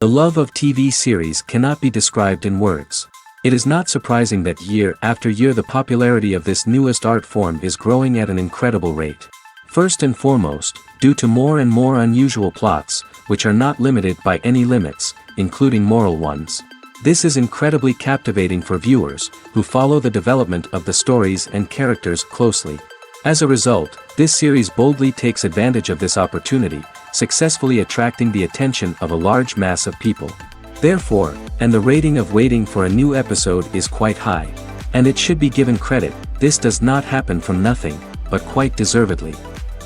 The love of TV series cannot be described in words. It is not surprising that year after year the popularity of this newest art form is growing at an incredible rate. First and foremost, due to more and more unusual plots, which are not limited by any limits, including moral ones. This is incredibly captivating for viewers, who follow the development of the stories and characters closely. As a result, this series boldly takes advantage of this opportunity, successfully attracting the attention of a large mass of people. Therefore, and the rating of waiting for a new episode is quite high. And it should be given credit, this does not happen from nothing, but quite deservedly.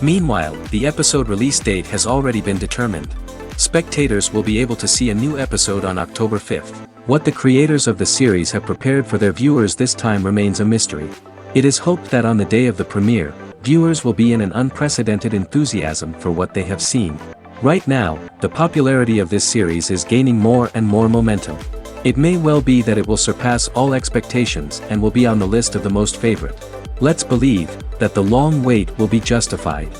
Meanwhile, the episode release date has already been determined. Spectators will be able to see a new episode on October 5th. What the creators of the series have prepared for their viewers this time remains a mystery. It is hoped that on the day of the premiere, viewers will be in an unprecedented enthusiasm for what they have seen. Right now, the popularity of this series is gaining more and more momentum. It may well be that it will surpass all expectations and will be on the list of the most favorite. Let's believe that the long wait will be justified.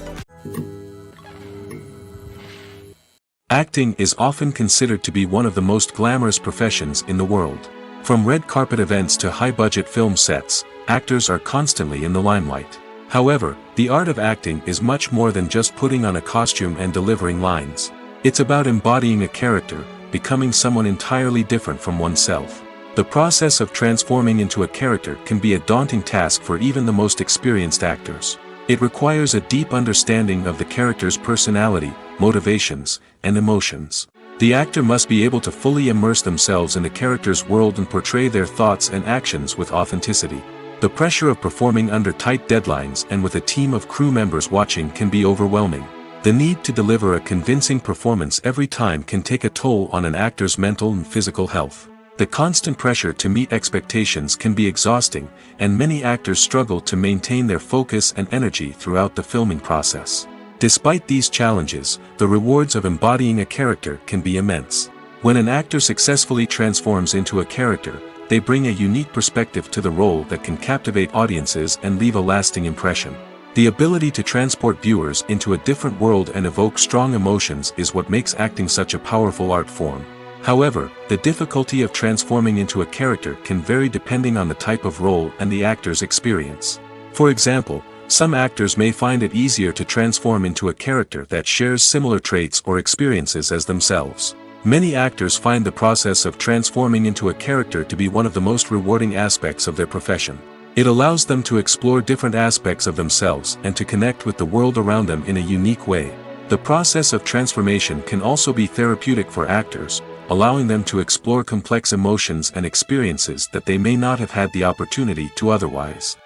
Acting is often considered to be one of the most glamorous professions in the world. From red carpet events to high-budget film sets, actors are constantly in the limelight. However, the art of acting is much more than just putting on a costume and delivering lines. It's about embodying a character, becoming someone entirely different from oneself. The process of transforming into a character can be a daunting task for even the most experienced actors. It requires a deep understanding of the character's personality, motivations, and emotions. The actor must be able to fully immerse themselves in the character's world and portray their thoughts and actions with authenticity. The pressure of performing under tight deadlines and with a team of crew members watching can be overwhelming. The need to deliver a convincing performance every time can take a toll on an actor's mental and physical health. The constant pressure to meet expectations can be exhausting, and many actors struggle to maintain their focus and energy throughout the filming process. Despite these challenges, the rewards of embodying a character can be immense. When an actor successfully transforms into a character, they bring a unique perspective to the role that can captivate audiences and leave a lasting impression. The ability to transport viewers into a different world and evoke strong emotions is what makes acting such a powerful art form. However, the difficulty of transforming into a character can vary depending on the type of role and the actor's experience. For example, some actors may find it easier to transform into a character that shares similar traits or experiences as themselves. Many actors find the process of transforming into a character to be one of the most rewarding aspects of their profession. It allows them to explore different aspects of themselves and to connect with the world around them in a unique way. The process of transformation can also be therapeutic for actors, allowing them to explore complex emotions and experiences that they may not have had the opportunity to otherwise.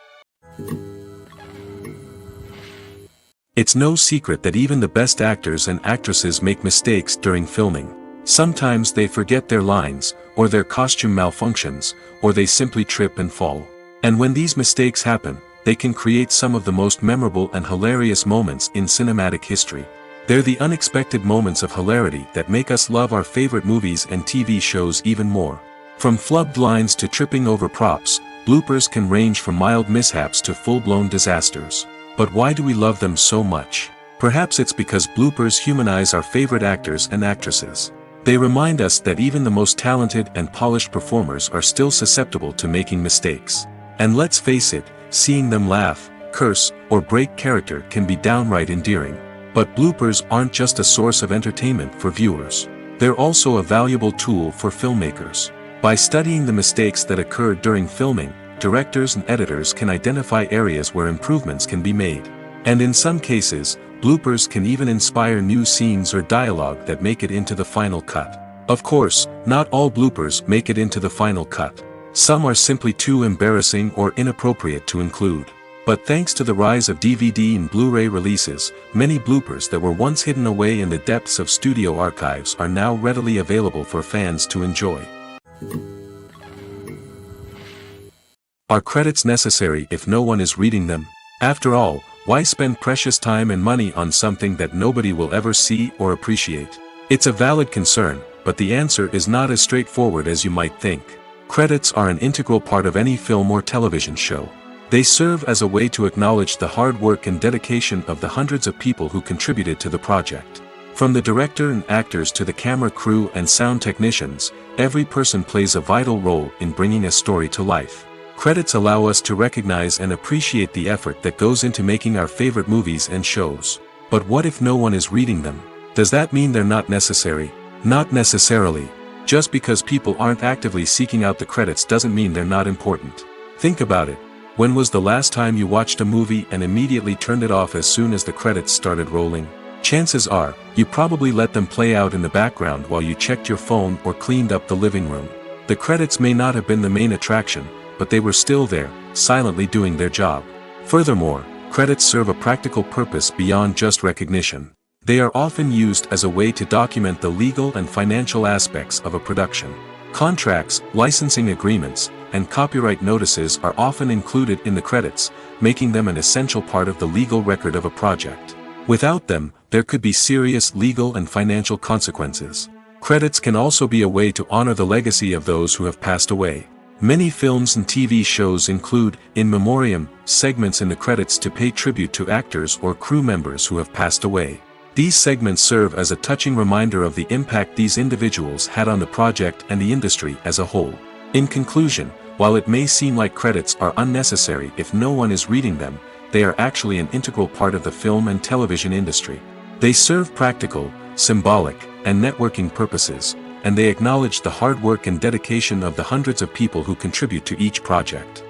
It's no secret that even the best actors and actresses make mistakes during filming. Sometimes they forget their lines, or their costume malfunctions, or they simply trip and fall. And when these mistakes happen, they can create some of the most memorable and hilarious moments in cinematic history. They're the unexpected moments of hilarity that make us love our favorite movies and TV shows even more. From flubbed lines to tripping over props, bloopers can range from mild mishaps to full-blown disasters. But why do we love them so much? Perhaps it's because bloopers humanize our favorite actors and actresses. They remind us that even the most talented and polished performers are still susceptible to making mistakes. And let's face it, seeing them laugh, curse, or break character can be downright endearing. But bloopers aren't just a source of entertainment for viewers. They're also a valuable tool for filmmakers. By studying the mistakes that occurred during filming, directors and editors can identify areas where improvements can be made. And in some cases, bloopers can even inspire new scenes or dialogue that make it into the final cut. Of course, not all bloopers make it into the final cut. Some are simply too embarrassing or inappropriate to include. But thanks to the rise of DVD and Blu-ray releases, many bloopers that were once hidden away in the depths of studio archives are now readily available for fans to enjoy. Are credits necessary if no one is reading them? After all, why spend precious time and money on something that nobody will ever see or appreciate? It's a valid concern, but the answer is not as straightforward as you might think. Credits are an integral part of any film or television show. They serve as a way to acknowledge the hard work and dedication of the hundreds of people who contributed to the project. From the director and actors to the camera crew and sound technicians, every person plays a vital role in bringing a story to life. Credits allow us to recognize and appreciate the effort that goes into making our favorite movies and shows. But what if no one is reading them? Does that mean they're not necessary? Not necessarily. Just because people aren't actively seeking out the credits doesn't mean they're not important. Think about it. When was the last time you watched a movie and immediately turned it off as soon as the credits started rolling? Chances are, you probably let them play out in the background while you checked your phone or cleaned up the living room. The credits may not have been the main attraction, but they were still there, silently doing their job. Furthermore, credits serve a practical purpose beyond just recognition. They are often used as a way to document the legal and financial aspects of a production. Contracts, licensing agreements, and copyright notices are often included in the credits, making them an essential part of the legal record of a project. Without them, there could be serious legal and financial consequences. Credits can also be a way to honor the legacy of those who have passed away. Many films and TV shows include, in memoriam, segments in the credits to pay tribute to actors or crew members who have passed away. These segments serve as a touching reminder of the impact these individuals had on the project and the industry as a whole. In conclusion, while it may seem like credits are unnecessary if no one is reading them, they are actually an integral part of the film and television industry. They serve practical, symbolic, and networking purposes, and they acknowledge the hard work and dedication of the hundreds of people who contribute to each project.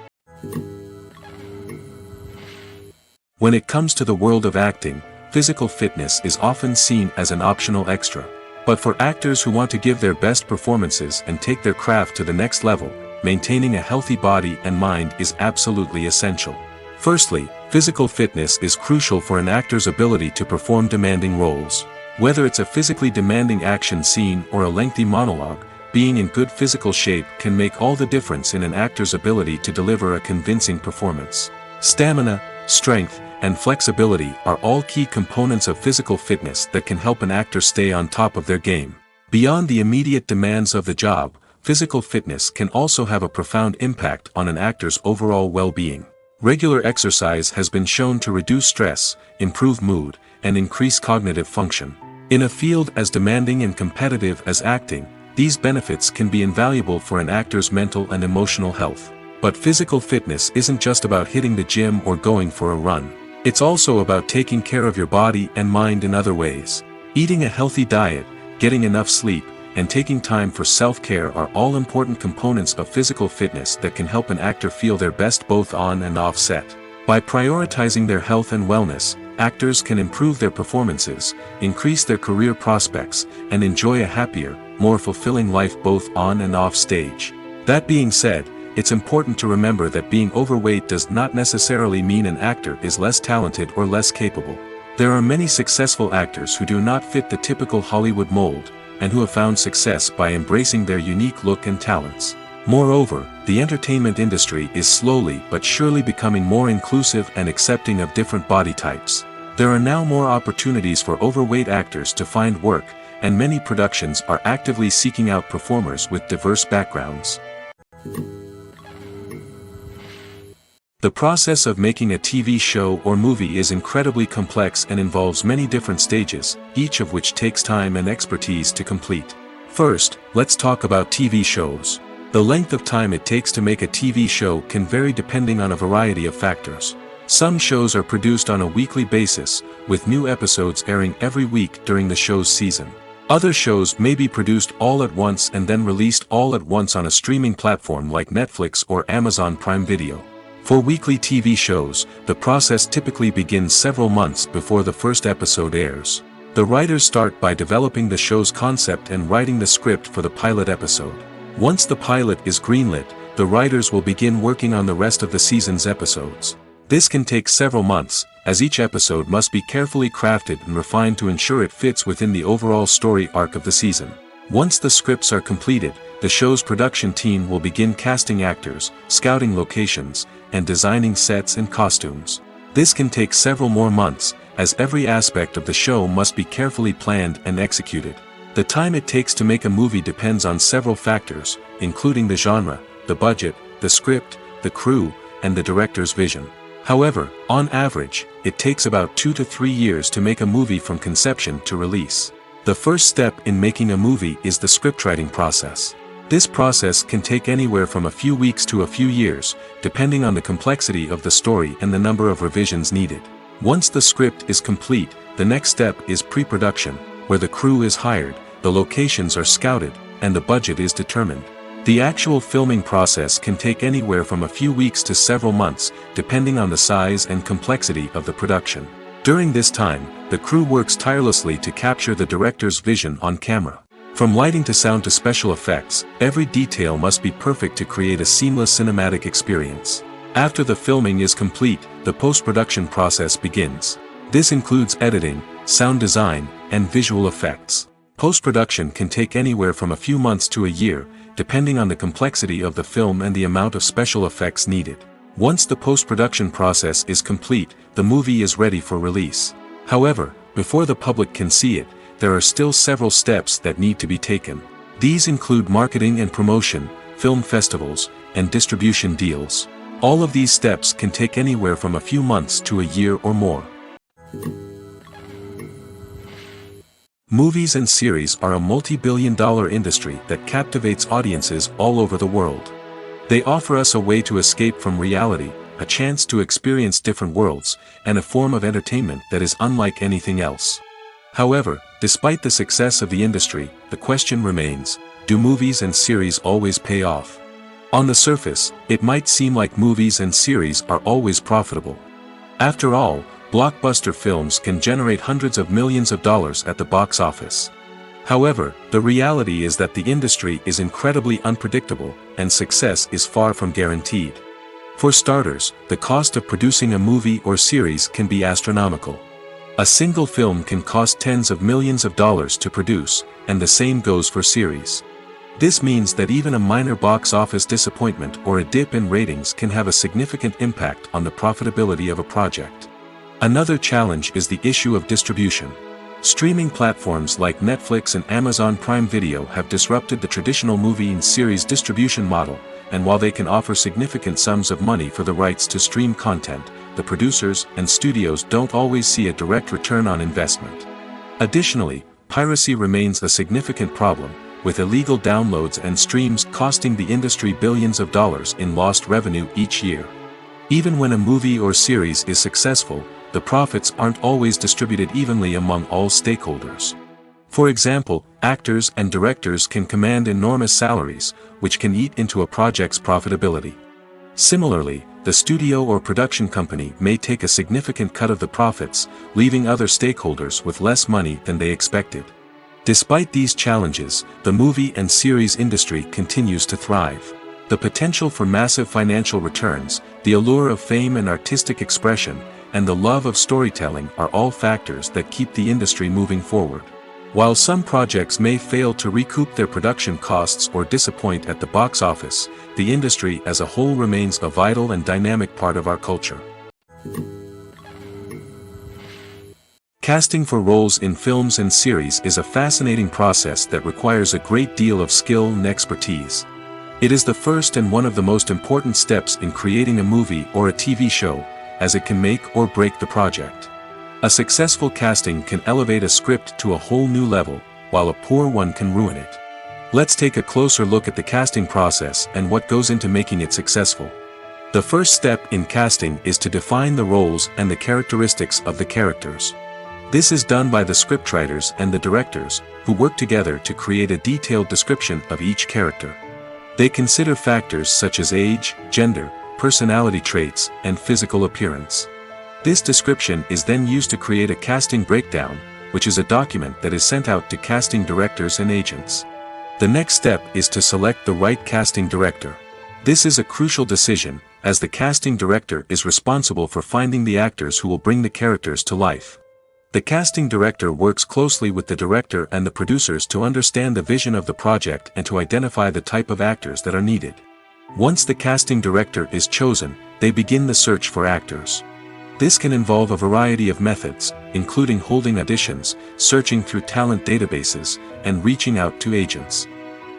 When it comes to the world of acting, physical fitness is often seen as an optional extra. But for actors who want to give their best performances and take their craft to the next level, maintaining a healthy body and mind is absolutely essential. Firstly, physical fitness is crucial for an actor's ability to perform demanding roles. Whether it's a physically demanding action scene or a lengthy monologue, being in good physical shape can make all the difference in an actor's ability to deliver a convincing performance. Stamina, strength, and flexibility are all key components of physical fitness that can help an actor stay on top of their game. Beyond the immediate demands of the job, physical fitness can also have a profound impact on an actor's overall well-being. Regular exercise has been shown to reduce stress, improve mood, and increase cognitive function. In a field as demanding and competitive as acting, these benefits can be invaluable for an actor's mental and emotional health. But physical fitness isn't just about hitting the gym or going for a run. It's also about taking care of your body and mind in other ways. Eating a healthy diet, getting enough sleep, and taking time for self-care are all important components of physical fitness that can help an actor feel their best both on and off set. By prioritizing their health and wellness, actors can improve their performances, increase their career prospects, and enjoy a happier, more fulfilling life both on and off stage. That being said, it's important to remember that being overweight does not necessarily mean an actor is less talented or less capable. There are many successful actors who do not fit the typical Hollywood mold, and who have found success by embracing their unique look and talents. Moreover, the entertainment industry is slowly but surely becoming more inclusive and accepting of different body types. There are now more opportunities for overweight actors to find work, and many productions are actively seeking out performers with diverse backgrounds. The process of making a TV show or movie is incredibly complex and involves many different stages, each of which takes time and expertise to complete. First, let's talk about TV shows. The length of time it takes to make a TV show can vary depending on a variety of factors. Some shows are produced on a weekly basis, with new episodes airing every week during the show's season. Other shows may be produced all at once and then released all at once on a streaming platform like Netflix or Amazon Prime Video. For weekly TV shows, the process typically begins several months before the first episode airs. The writers start by developing the show's concept and writing the script for the pilot episode. Once the pilot is greenlit, the writers will begin working on the rest of the season's episodes. This can take several months, as each episode must be carefully crafted and refined to ensure it fits within the overall story arc of the season. Once the scripts are completed, the show's production team will begin casting actors, scouting locations, and designing sets and costumes. This can take several more months, as every aspect of the show must be carefully planned and executed. The time it takes to make a movie depends on several factors, including the genre, the budget, the script, the crew, and the director's vision. However, on average, it takes about 2 to 3 years to make a movie from conception to release. The first step in making a movie is the scriptwriting process. This process can take anywhere from a few weeks to a few years, depending on the complexity of the story and the number of revisions needed. Once the script is complete, the next step is pre-production, where the crew is hired, the locations are scouted, and the budget is determined. The actual filming process can take anywhere from a few weeks to several months, depending on the size and complexity of the production. During this time, the crew works tirelessly to capture the director's vision on camera. From lighting to sound to special effects, every detail must be perfect to create a seamless cinematic experience. After the filming is complete, the post-production process begins. This includes editing, sound design, and visual effects. Post-production can take anywhere from a few months to a year, depending on the complexity of the film and the amount of special effects needed. Once the post-production process is complete, the movie is ready for release. However, before the public can see it, there are still several steps that need to be taken. These include marketing and promotion, film festivals, and distribution deals. All of these steps can take anywhere from a few months to a year or more. Movies and series are a multi-billion-dollar industry that captivates audiences all over the world. They offer us a way to escape from reality, a chance to experience different worlds, and a form of entertainment that is unlike anything else. However, despite the success of the industry, the question remains, do movies and series always pay off? On the surface, it might seem like movies and series are always profitable. After all, blockbuster films can generate hundreds of millions of dollars at the box office. However, the reality is that the industry is incredibly unpredictable, and success is far from guaranteed. For starters, the cost of producing a movie or series can be astronomical. A single film can cost tens of millions of dollars to produce, and the same goes for series. This means that even a minor box office disappointment or a dip in ratings can have a significant impact on the profitability of a project. Another challenge is the issue of distribution. Streaming platforms like Netflix and Amazon Prime Video have disrupted the traditional movie and series distribution model, and while they can offer significant sums of money for the rights to stream content, the producers and studios don't always see a direct return on investment. Additionally, piracy remains a significant problem, with illegal downloads and streams costing the industry billions of dollars in lost revenue each year. Even when a movie or series is successful, the profits aren't always distributed evenly among all stakeholders. For example, actors and directors can command enormous salaries, which can eat into a project's profitability. Similarly, the studio or production company may take a significant cut of the profits, leaving other stakeholders with less money than they expected. Despite these challenges, the movie and series industry continues to thrive. The potential for massive financial returns, the allure of fame and artistic expression, and the love of storytelling are all factors that keep the industry moving forward. While some projects may fail to recoup their production costs or disappoint at the box office, the industry as a whole remains a vital and dynamic part of our culture. Casting for roles in films and series is a fascinating process that requires a great deal of skill and expertise. It is the first and one of the most important steps in creating a movie or a TV show, as it can make or break the project. A successful casting can elevate a script to a whole new level, while a poor one can ruin it. Let's take a closer look at the casting process and what goes into making it successful. The first step in casting is to define the roles and the characteristics of the characters. This is done by the scriptwriters and the directors, who work together to create a detailed description of each character. They consider factors such as age, gender, personality traits, and physical appearance. This description is then used to create a casting breakdown, which is a document that is sent out to casting directors and agents. The next step is to select the right casting director. This is a crucial decision, as the casting director is responsible for finding the actors who will bring the characters to life. The casting director works closely with the director and the producers to understand the vision of the project and to identify the type of actors that are needed. Once the casting director is chosen, they begin the search for actors. This can involve a variety of methods, including holding auditions, searching through talent databases, and reaching out to agents.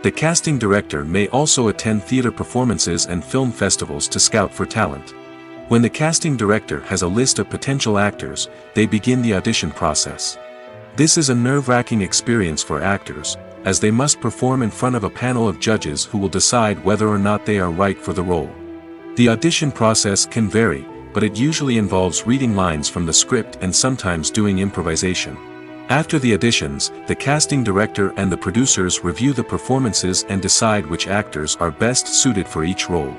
The casting director may also attend theater performances and film festivals to scout for talent. When the casting director has a list of potential actors, they begin the audition process. This is a nerve-wracking experience for actors, as they must perform in front of a panel of judges who will decide whether or not they are right for the role. The audition process can vary, but it usually involves reading lines from the script and sometimes doing improvisation. After the auditions, the casting director and the producers review the performances and decide which actors are best suited for each role.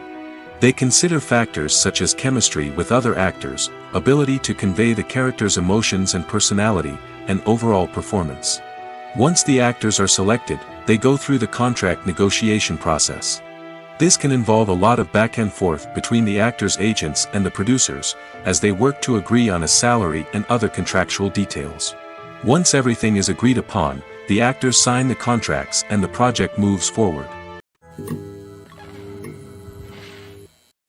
They consider factors such as chemistry with other actors, ability to convey the character's emotions and personality, and overall performance. Once the actors are selected, they go through the contract negotiation process. This can involve a lot of back and forth between the actors' agents and the producers, as they work to agree on a salary and other contractual details. Once everything is agreed upon, the actors sign the contracts and the project moves forward.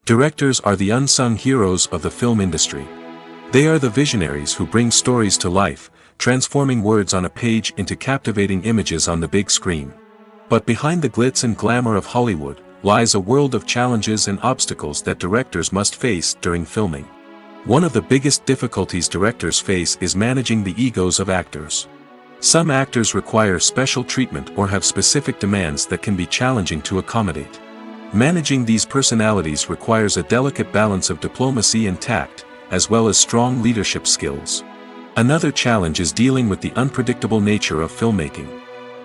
Directors are the unsung heroes of the film industry. They are the visionaries who bring stories to life, transforming words on a page into captivating images on the big screen. But behind the glitz and glamour of Hollywood, lies a world of challenges and obstacles that directors must face during filming. One of the biggest difficulties directors face is managing the egos of actors. Some actors require special treatment or have specific demands that can be challenging to accommodate. Managing these personalities requires a delicate balance of diplomacy and tact, as well as strong leadership skills. Another challenge is dealing with the unpredictable nature of filmmaking.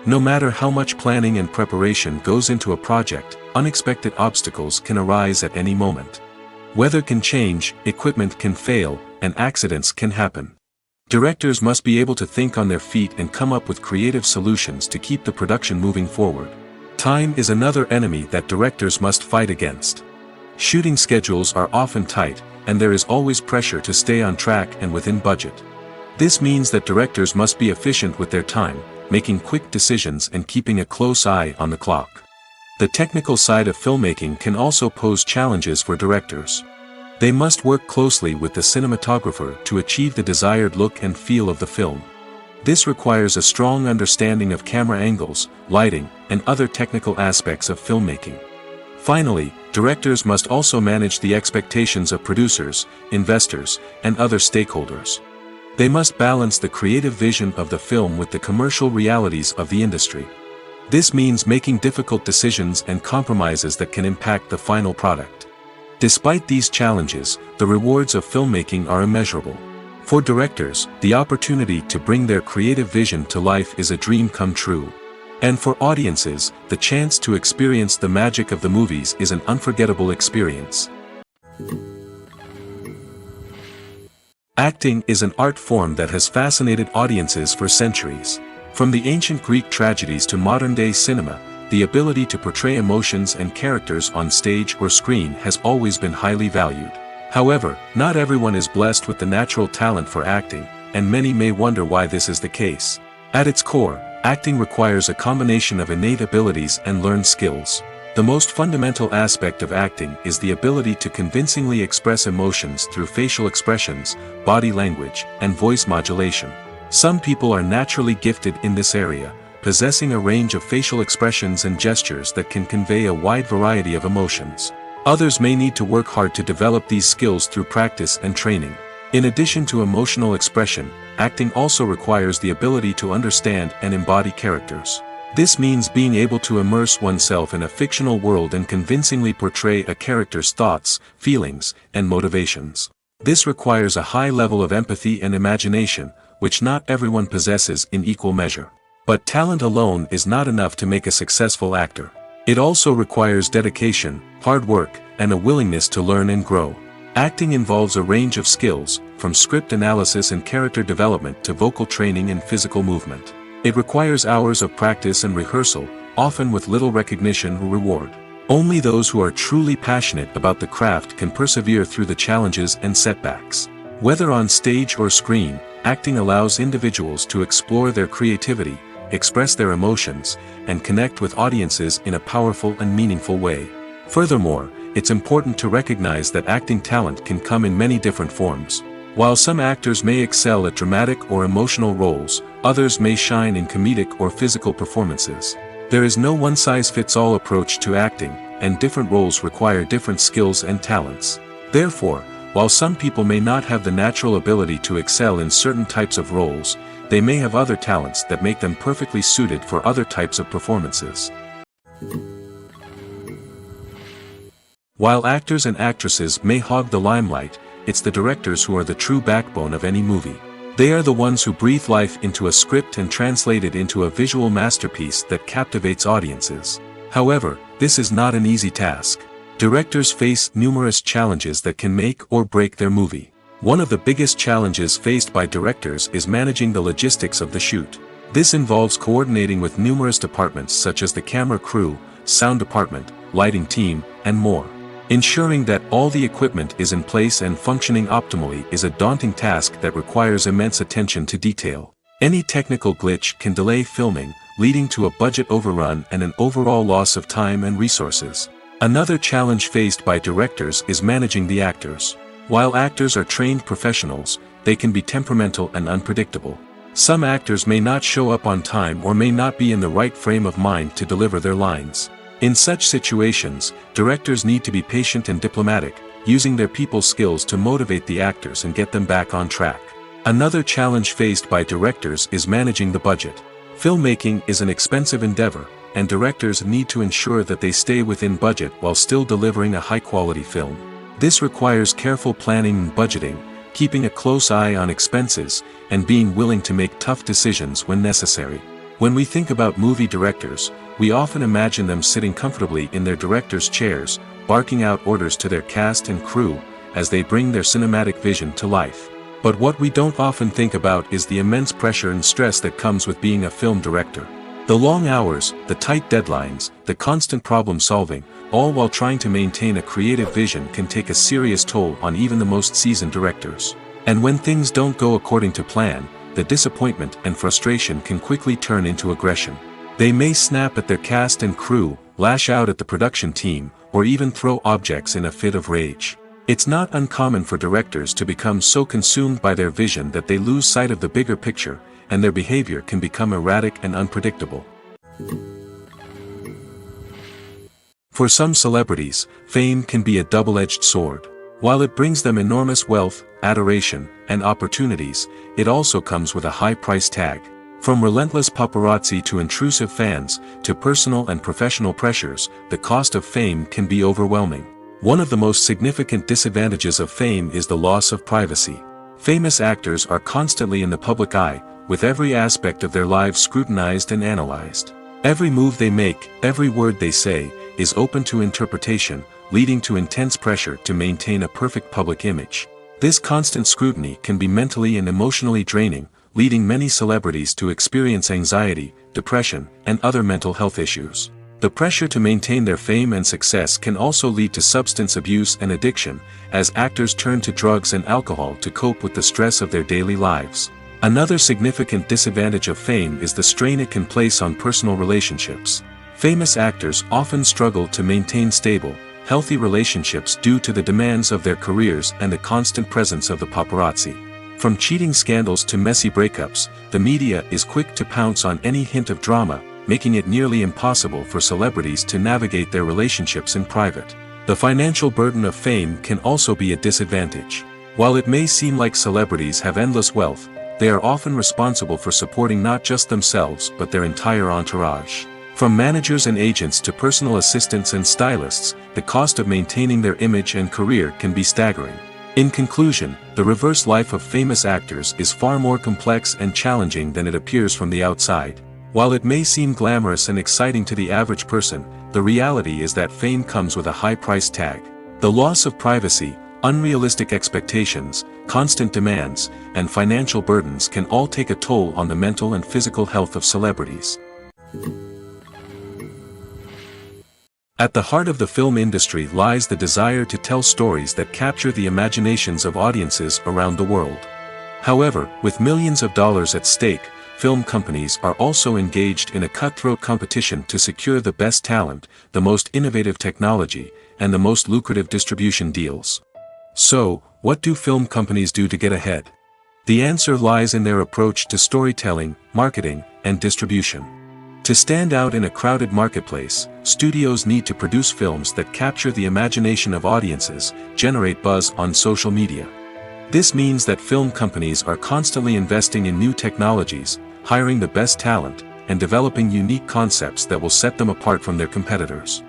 No matter how much planning and preparation goes into a project, unexpected obstacles can arise at any moment. Weather can change, equipment can fail, and accidents can happen. Directors must be able to think on their feet and come up with creative solutions to keep the production moving forward. Time is another enemy that directors must fight against. Shooting schedules are often tight, and there is always pressure to stay on track and within budget. This means that directors must be efficient with their time, making quick decisions and keeping a close eye on the clock. The technical side of filmmaking can also pose challenges for directors. They must work closely with the cinematographer to achieve the desired look and feel of the film. This requires a strong understanding of camera angles, lighting, and other technical aspects of filmmaking. Finally, directors must also manage the expectations of producers, investors, and other stakeholders. They must balance the creative vision of the film with the commercial realities of the industry. This means making difficult decisions and compromises that can impact the final product. Despite these challenges, the rewards of filmmaking are immeasurable. For directors, the opportunity to bring their creative vision to life is a dream come true. And for audiences, the chance to experience the magic of the movies is an unforgettable experience. Acting is an art form that has fascinated audiences for centuries. From the ancient Greek tragedies to modern-day cinema, the ability to portray emotions and characters on stage or screen has always been highly valued. However, not everyone is blessed with the natural talent for acting, and many may wonder why this is the case. At its core, acting requires a combination of innate abilities and learned skills. The most fundamental aspect of acting is the ability to convincingly express emotions through facial expressions, body language, and voice modulation. Some people are naturally gifted in this area, possessing a range of facial expressions and gestures that can convey a wide variety of emotions. Others may need to work hard to develop these skills through practice and training. In addition to emotional expression, acting also requires the ability to understand and embody characters. This means being able to immerse oneself in a fictional world and convincingly portray a character's thoughts, feelings, and motivations. This requires a high level of empathy and imagination, which not everyone possesses in equal measure. But talent alone is not enough to make a successful actor. It also requires dedication, hard work, and a willingness to learn and grow. Acting involves a range of skills, from script analysis and character development to vocal training and physical movement. It requires hours of practice and rehearsal, often with little recognition or reward. Only those who are truly passionate about the craft can persevere through the challenges and setbacks. Whether on stage or screen, acting allows individuals to explore their creativity, express their emotions, and connect with audiences in a powerful and meaningful way. Furthermore, it's important to recognize that acting talent can come in many different forms. While some actors may excel at dramatic or emotional roles, others may shine in comedic or physical performances. There is no one-size-fits-all approach to acting, and different roles require different skills and talents. Therefore, While some people may not have the natural ability to excel in certain types of roles, they may have other talents that make them perfectly suited for other types of performances. While actors and actresses may hog the limelight, it's the directors who are the true backbone of any movie. They are the ones who breathe life into a script and translate it into a visual masterpiece that captivates audiences. However, this is not an easy task. Directors face numerous challenges that can make or break their movie. One of the biggest challenges faced by directors is managing the logistics of the shoot. This involves coordinating with numerous departments such as the camera crew, sound department, lighting team, and more. Ensuring that all the equipment is in place and functioning optimally is a daunting task that requires immense attention to detail. Any technical glitch can delay filming, leading to a budget overrun and an overall loss of time and resources. Another challenge faced by directors is managing the actors. While actors are trained professionals, they can be temperamental and unpredictable. Some actors may not show up on time or may not be in the right frame of mind to deliver their lines. In such situations, directors need to be patient and diplomatic, using their people skills to motivate the actors and get them back on track. Another challenge faced by directors is managing the budget. Filmmaking is an expensive endeavor, and directors need to ensure that they stay within budget while still delivering a high-quality film. This requires careful planning and budgeting, keeping a close eye on expenses, and being willing to make tough decisions when necessary. When we think about movie directors, we often imagine them sitting comfortably in their director's chairs, barking out orders to their cast and crew, as they bring their cinematic vision to life. But what we don't often think about is the immense pressure and stress that comes with being a film director. The long hours, the tight deadlines, the constant problem solving, all while trying to maintain a creative vision can take a serious toll on even the most seasoned directors. And when things don't go according to plan, the disappointment and frustration can quickly turn into aggression. They may snap at their cast and crew, lash out at the production team, or even throw objects in a fit of rage. It's not uncommon for directors to become so consumed by their vision that they lose sight of the bigger picture, and their behavior can become erratic and unpredictable. For some celebrities, fame can be a double-edged sword. While it brings them enormous wealth, adoration, and opportunities, it also comes with a high price tag. From relentless paparazzi to intrusive fans, to personal and professional pressures, the cost of fame can be overwhelming. One of the most significant disadvantages of fame is the loss of privacy. Famous actors are constantly in the public eye, with every aspect of their lives scrutinized and analyzed. Every move they make, every word they say, is open to interpretation, leading to intense pressure to maintain a perfect public image. This constant scrutiny can be mentally and emotionally draining, leading many celebrities to experience anxiety, depression, and other mental health issues. The pressure to maintain their fame and success can also lead to substance abuse and addiction, as actors turn to drugs and alcohol to cope with the stress of their daily lives. Another significant disadvantage of fame is the strain it can place on personal relationships. Famous actors often struggle to maintain stable, healthy relationships due to the demands of their careers and the constant presence of the paparazzi. From cheating scandals to messy breakups, the media is quick to pounce on any hint of drama, making it nearly impossible for celebrities to navigate their relationships in private. The financial burden of fame can also be a disadvantage. While it may seem like celebrities have endless wealth, they are often responsible for supporting not just themselves but their entire entourage. From managers and agents to personal assistants and stylists, the cost of maintaining their image and career can be staggering. In conclusion, the reverse life of famous actors is far more complex and challenging than it appears from the outside. While it may seem glamorous and exciting to the average person, the reality is that fame comes with a high price tag. The loss of privacy, unrealistic expectations, constant demands, and financial burdens can all take a toll on the mental and physical health of celebrities. At the heart of the film industry lies the desire to tell stories that capture the imaginations of audiences around the world. However, with millions of dollars at stake, film companies are also engaged in a cutthroat competition to secure the best talent, the most innovative technology, and the most lucrative distribution deals. So, what do film companies do to get ahead? The answer lies in their approach to storytelling, marketing, and distribution. To stand out in a crowded marketplace, studios need to produce films that capture the imagination of audiences, generate buzz on social media. This means that film companies are constantly investing in new technologies, hiring the best talent, and developing unique concepts that will set them apart from their competitors.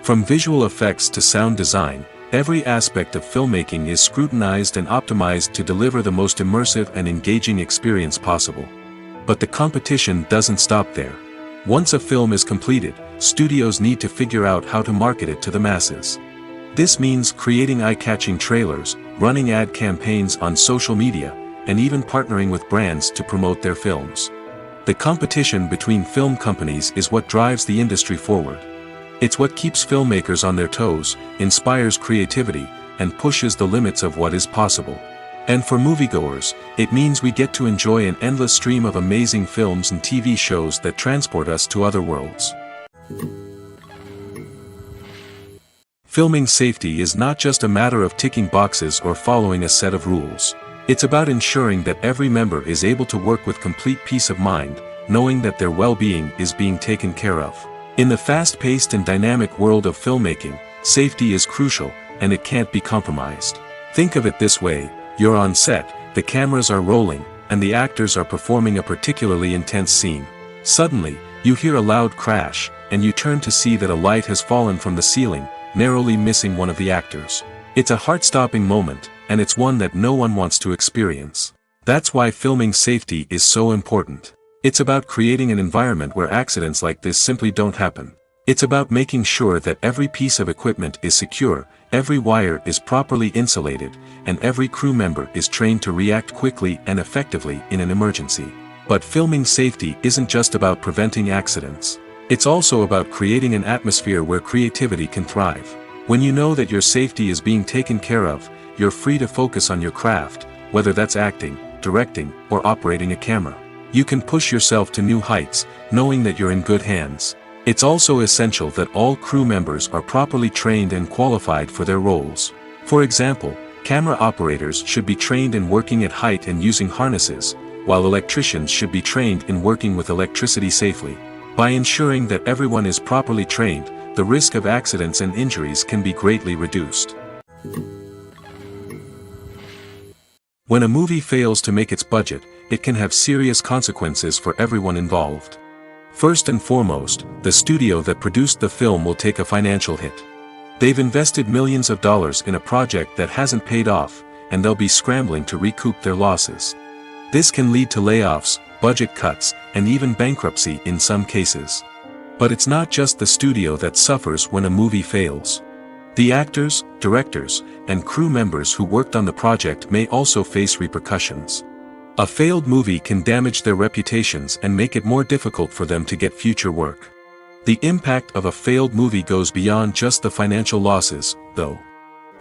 From visual effects to sound design, every aspect of filmmaking is scrutinized and optimized to deliver the most immersive and engaging experience possible. But the competition doesn't stop there. Once a film is completed, studios need to figure out how to market it to the masses. This means creating eye-catching trailers, running ad campaigns on social media, and even partnering with brands to promote their films. The competition between film companies is what drives the industry forward. It's what keeps filmmakers on their toes, inspires creativity, and pushes the limits of what is possible. And for moviegoers, it means we get to enjoy an endless stream of amazing films and TV shows that transport us to other worlds. Filming safety is not just a matter of ticking boxes or following a set of rules. It's about ensuring that every member is able to work with complete peace of mind, knowing that their well-being is being taken care of. In the fast-paced and dynamic world of filmmaking, safety is crucial, and it can't be compromised. Think of it this way: you're on set, the cameras are rolling, and the actors are performing a particularly intense scene. Suddenly, you hear a loud crash, and you turn to see that a light has fallen from the ceiling, narrowly missing one of the actors. It's a heart-stopping moment, and it's one that no one wants to experience. That's why filming safety is so important. It's about creating an environment where accidents like this simply don't happen. It's about making sure that every piece of equipment is secure, every wire is properly insulated, and every crew member is trained to react quickly and effectively in an emergency. But filming safety isn't just about preventing accidents. It's also about creating an atmosphere where creativity can thrive. When you know that your safety is being taken care of, you're free to focus on your craft, whether that's acting, directing, or operating a camera. You can push yourself to new heights, knowing that you're in good hands. It's also essential that all crew members are properly trained and qualified for their roles. For example, camera operators should be trained in working at height and using harnesses, while electricians should be trained in working with electricity safely. By ensuring that everyone is properly trained, the risk of accidents and injuries can be greatly reduced. When a movie fails to make its budget, it can have serious consequences for everyone involved. First and foremost, the studio that produced the film will take a financial hit. They've invested millions of dollars in a project that hasn't paid off, and they'll be scrambling to recoup their losses. This can lead to layoffs, budget cuts, and even bankruptcy in some cases. But it's not just the studio that suffers when a movie fails. The actors, directors, and crew members who worked on the project may also face repercussions. A failed movie can damage their reputations and make it more difficult for them to get future work. The impact of a failed movie goes beyond just the financial losses, though.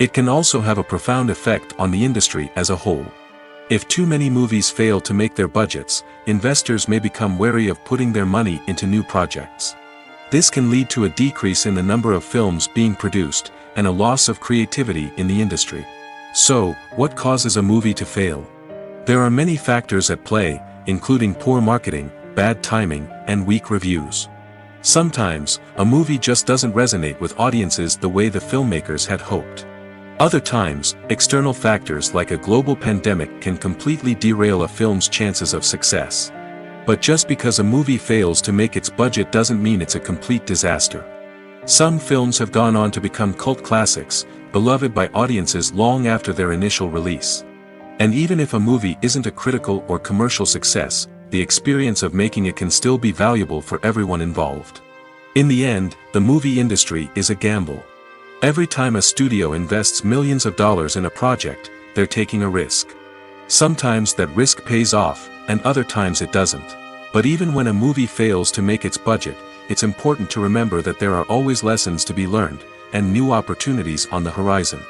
It can also have a profound effect on the industry as a whole. If too many movies fail to make their budgets, investors may become wary of putting their money into new projects. This can lead to a decrease in the number of films being produced, and a loss of creativity in the industry. So, what causes a movie to fail? There are many factors at play, including poor marketing, bad timing, and weak reviews. Sometimes, a movie just doesn't resonate with audiences the way the filmmakers had hoped. Other times, external factors like a global pandemic can completely derail a film's chances of success. But just because a movie fails to make its budget doesn't mean it's a complete disaster. Some films have gone on to become cult classics, beloved by audiences long after their initial release. And even if a movie isn't a critical or commercial success, the experience of making it can still be valuable for everyone involved. In the end, the movie industry is a gamble. Every time a studio invests millions of dollars in a project, they're taking a risk. Sometimes that risk pays off, and other times it doesn't. But even when a movie fails to make its budget, it's important to remember that there are always lessons to be learned, and new opportunities on the horizon.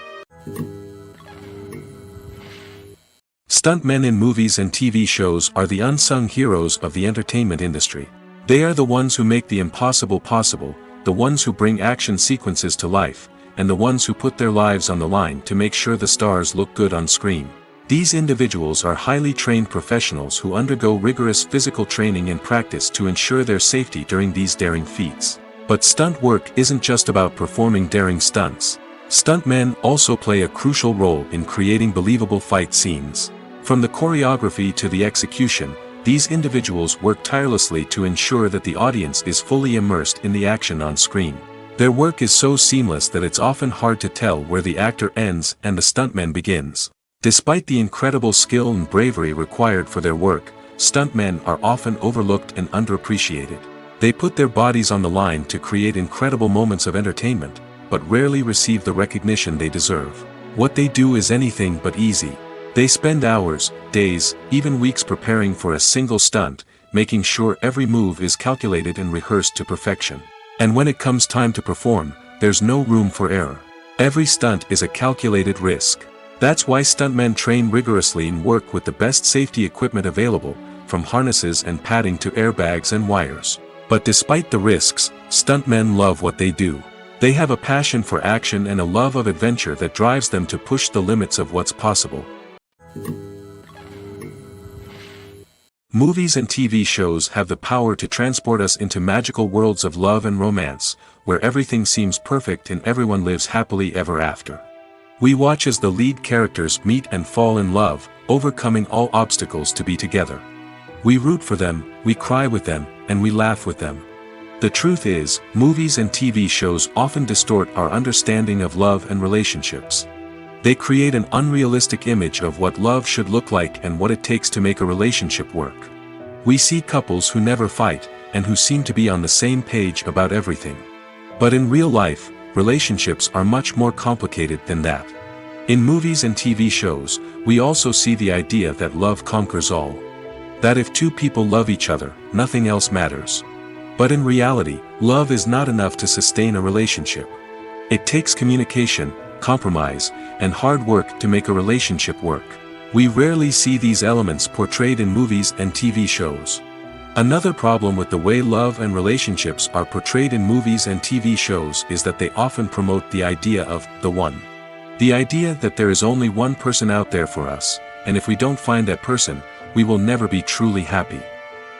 Stuntmen in movies and TV shows are the unsung heroes of the entertainment industry. They are the ones who make the impossible possible, the ones who bring action sequences to life, and the ones who put their lives on the line to make sure the stars look good on screen. These individuals are highly trained professionals who undergo rigorous physical training and practice to ensure their safety during these daring feats. But stunt work isn't just about performing daring stunts. Stuntmen also play a crucial role in creating believable fight scenes. From the choreography to the execution, these individuals work tirelessly to ensure that the audience is fully immersed in the action on screen. Their work is so seamless that it's often hard to tell where the actor ends and the stuntman begins. Despite the incredible skill and bravery required for their work, stuntmen are often overlooked and underappreciated. They put their bodies on the line to create incredible moments of entertainment, but rarely receive the recognition they deserve. What they do is anything but easy. They spend hours, days, even weeks preparing for a single stunt, making sure every move is calculated and rehearsed to perfection. And when it comes time to perform, there's no room for error. Every stunt is a calculated risk. That's why stuntmen train rigorously and work with the best safety equipment available, from harnesses and padding to airbags and wires. But despite the risks, stuntmen love what they do. They have a passion for action and a love of adventure that drives them to push the limits of what's possible. Movies and TV shows have the power to transport us into magical worlds of love and romance, where everything seems perfect and everyone lives happily ever after. We watch as the lead characters meet and fall in love, overcoming all obstacles to be together. We root for them, we cry with them, and we laugh with them. The truth is, movies and TV shows often distort our understanding of love and relationships. They create an unrealistic image of what love should look like and what it takes to make a relationship work. We see couples who never fight, and who seem to be on the same page about everything. But in real life, relationships are much more complicated than that. In movies and TV shows, we also see the idea that love conquers all. That if two people love each other, nothing else matters. But in reality, love is not enough to sustain a relationship. It takes communication, compromise, and hard work to make a relationship work. We rarely see these elements portrayed in movies and TV shows. Another problem with the way love and relationships are portrayed in movies and TV shows is that they often promote the idea of the one. The idea that there is only one person out there for us, and if we don't find that person, we will never be truly happy.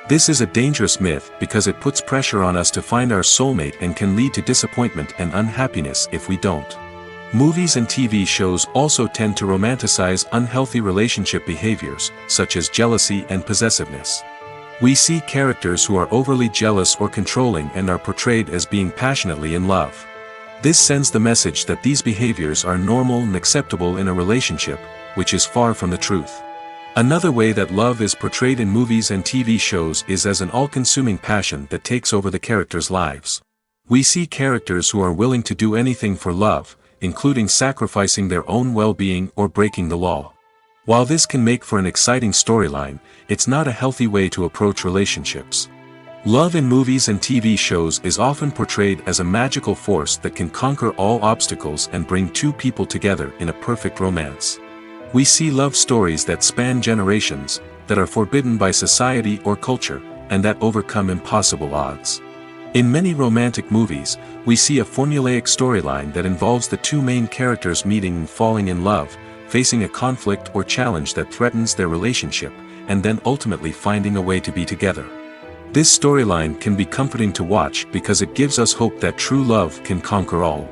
This is a dangerous myth because it puts pressure on us to find our soulmate and can lead to disappointment and unhappiness if we don't. Movies and TV shows also tend to romanticize unhealthy relationship behaviors, such as jealousy and possessiveness. We see characters who are overly jealous or controlling and are portrayed as being passionately in love. This sends the message that these behaviors are normal and acceptable in a relationship, which is far from the truth. Another way that love is portrayed in movies and TV shows is as an all-consuming passion that takes over the characters' lives. We see characters who are willing to do anything for love, including sacrificing their own well-being or breaking the law. While this can make for an exciting storyline, it's not a healthy way to approach relationships. Love in movies and TV shows is often portrayed as a magical force that can conquer all obstacles and bring two people together in a perfect romance. We see love stories that span generations, that are forbidden by society or culture, and that overcome impossible odds. In many romantic movies, we see a formulaic storyline that involves the two main characters meeting and falling in love, facing a conflict or challenge that threatens their relationship, and then ultimately finding a way to be together. This storyline can be comforting to watch because it gives us hope that true love can conquer all.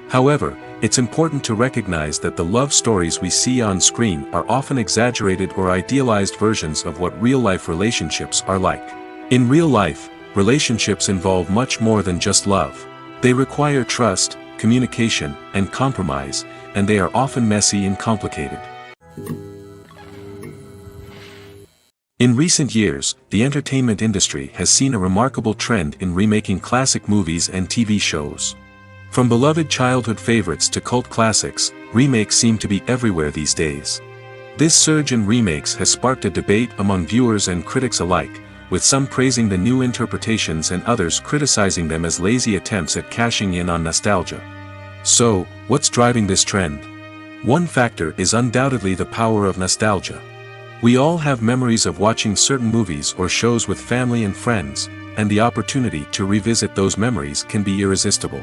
However, it's important to recognize that the love stories we see on screen are often exaggerated or idealized versions of what real-life relationships are like. In real life, relationships involve much more than just love. They require trust, communication, and compromise, and they are often messy and complicated. In recent years, the entertainment industry has seen a remarkable trend in remaking classic movies and TV shows. From beloved childhood favorites to cult classics, remakes seem to be everywhere these days. This surge in remakes has sparked a debate among viewers and critics alike, with some praising the new interpretations and others criticizing them as lazy attempts at cashing in on nostalgia. So, what's driving this trend? One factor is undoubtedly the power of nostalgia. We all have memories of watching certain movies or shows with family and friends, and the opportunity to revisit those memories can be irresistible.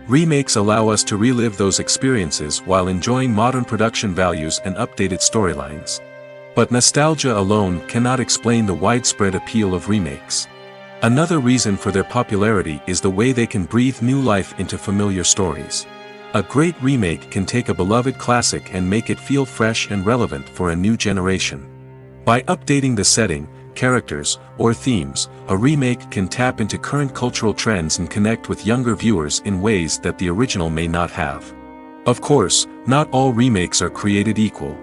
Remakes allow us to relive those experiences while enjoying modern production values and updated storylines. But nostalgia alone cannot explain the widespread appeal of remakes. Another reason for their popularity is the way they can breathe new life into familiar stories. A great remake can take a beloved classic and make it feel fresh and relevant for a new generation. By updating the setting, characters, or themes, a remake can tap into current cultural trends and connect with younger viewers in ways that the original may not have. Of course, not all remakes are created equal.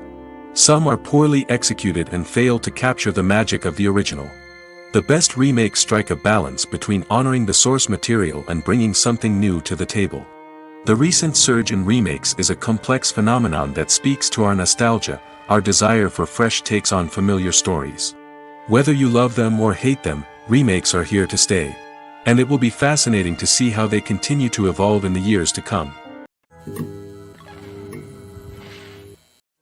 Some are poorly executed and fail to capture the magic of the original. The best remakes strike a balance between honoring the source material and bringing something new to the table. The recent surge in remakes is a complex phenomenon that speaks to our nostalgia, our desire for fresh takes on familiar stories. Whether you love them or hate them, remakes are here to stay. And it will be fascinating to see how they continue to evolve in the years to come.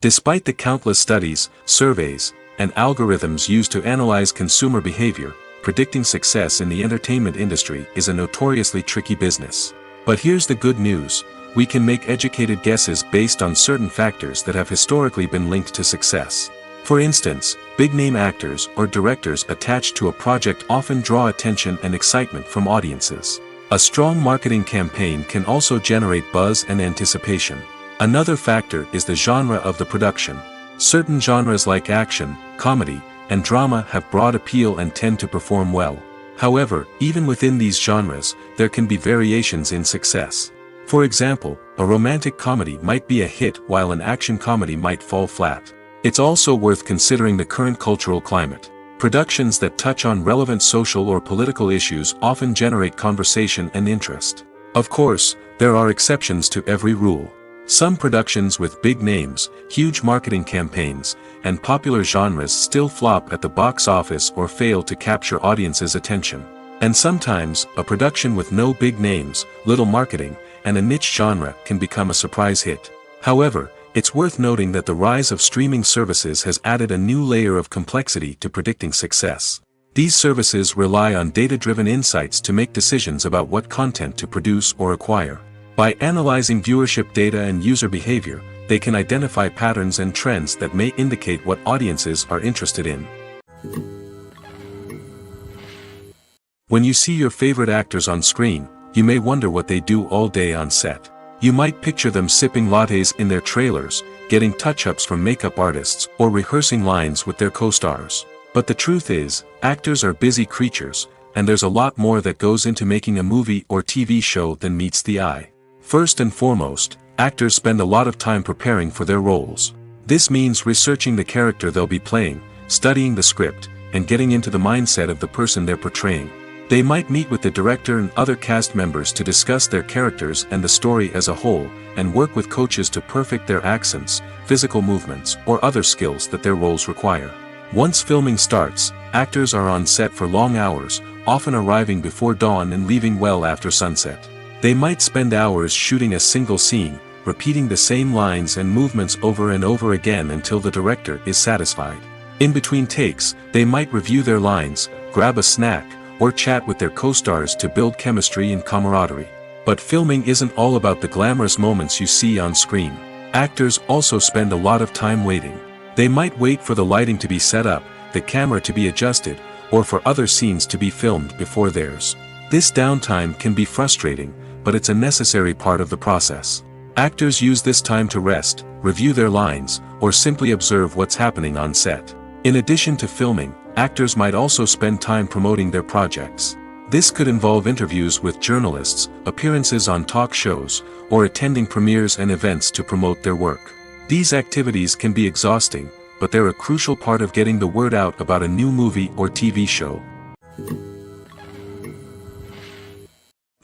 Despite the countless studies, surveys, and algorithms used to analyze consumer behavior, predicting success in the entertainment industry is a notoriously tricky business. But here's the good news: we can make educated guesses based on certain factors that have historically been linked to success. For instance, big-name actors or directors attached to a project often draw attention and excitement from audiences. A strong marketing campaign can also generate buzz and anticipation. Another factor is the genre of the production. Certain genres like action, comedy, and drama have broad appeal and tend to perform well. However, even within these genres, there can be variations in success. For example, a romantic comedy might be a hit while an action comedy might fall flat. It's also worth considering the current cultural climate. Productions that touch on relevant social or political issues often generate conversation and interest. Of course, there are exceptions to every rule. Some productions with big names, huge marketing campaigns, and popular genres still flop at the box office or fail to capture audiences' attention. And sometimes, a production with no big names, little marketing, and a niche genre can become a surprise hit. However, it's worth noting that the rise of streaming services has added a new layer of complexity to predicting success. These services rely on data-driven insights to make decisions about what content to produce or acquire. By analyzing viewership data and user behavior, they can identify patterns and trends that may indicate what audiences are interested in. When you see your favorite actors on screen, you may wonder what they do all day on set. You might picture them sipping lattes in their trailers, getting touch-ups from makeup artists, or rehearsing lines with their co-stars. But the truth is, actors are busy creatures, and there's a lot more that goes into making a movie or TV show than meets the eye. First and foremost, actors spend a lot of time preparing for their roles. This means researching the character they'll be playing, studying the script, and getting into the mindset of the person they're portraying. They might meet with the director and other cast members to discuss their characters and the story as a whole, and work with coaches to perfect their accents, physical movements, or other skills that their roles require. Once filming starts, actors are on set for long hours, often arriving before dawn and leaving well after sunset. They might spend hours shooting a single scene, repeating the same lines and movements over and over again until the director is satisfied. In between takes, they might review their lines, grab a snack, or chat with their co-stars to build chemistry and camaraderie. But filming isn't all about the glamorous moments you see on screen. Actors also spend a lot of time waiting. They might wait for the lighting to be set up, the camera to be adjusted, or for other scenes to be filmed before theirs. This downtime can be frustrating, but it's a necessary part of the process. Actors use this time to rest, review their lines, or simply observe what's happening on set. In addition to filming, actors might also spend time promoting their projects. This could involve interviews with journalists, appearances on talk shows, or attending premieres and events to promote their work. These activities can be exhausting, but they're a crucial part of getting the word out about a new movie or TV show.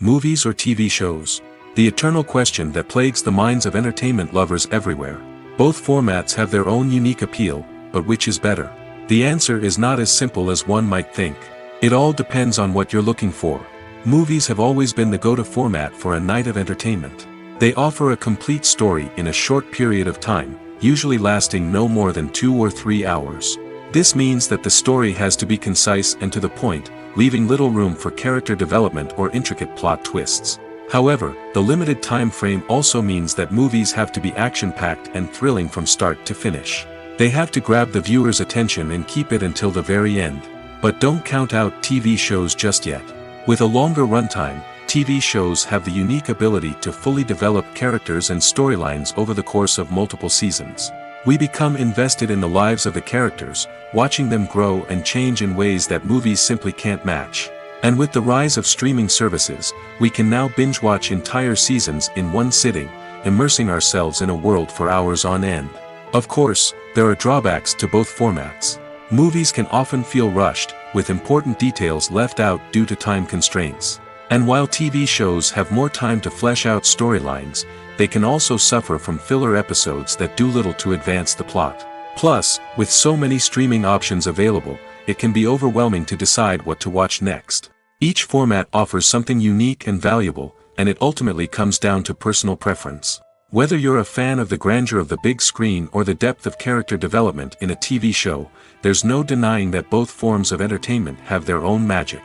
Movies or TV shows? The eternal question that plagues the minds of entertainment lovers everywhere. Both formats have their own unique appeal, but which is better? The answer is not as simple as one might think. It all depends on what you're looking for. Movies have always been the go-to format for a night of entertainment. They offer a complete story in a short period of time, usually lasting no more than 2 or 3 hours. This means that the story has to be concise and to the point, leaving little room for character development or intricate plot twists. However, the limited time frame also means that movies have to be action-packed and thrilling from start to finish. They have to grab the viewer's attention and keep it until the very end. But don't count out TV shows just yet. With a longer runtime, TV shows have the unique ability to fully develop characters and storylines over the course of multiple seasons. We become invested in the lives of the characters, watching them grow and change in ways that movies simply can't match. And with the rise of streaming services, we can now binge-watch entire seasons in one sitting, immersing ourselves in a world for hours on end. Of course, there are drawbacks to both formats. Movies can often feel rushed, with important details left out due to time constraints. And while TV shows have more time to flesh out storylines, they can also suffer from filler episodes that do little to advance the plot. Plus, with so many streaming options available, it can be overwhelming to decide what to watch next. Each format offers something unique and valuable, and it ultimately comes down to personal preference. Whether you're a fan of the grandeur of the big screen or the depth of character development in a TV show, there's no denying that both forms of entertainment have their own magic.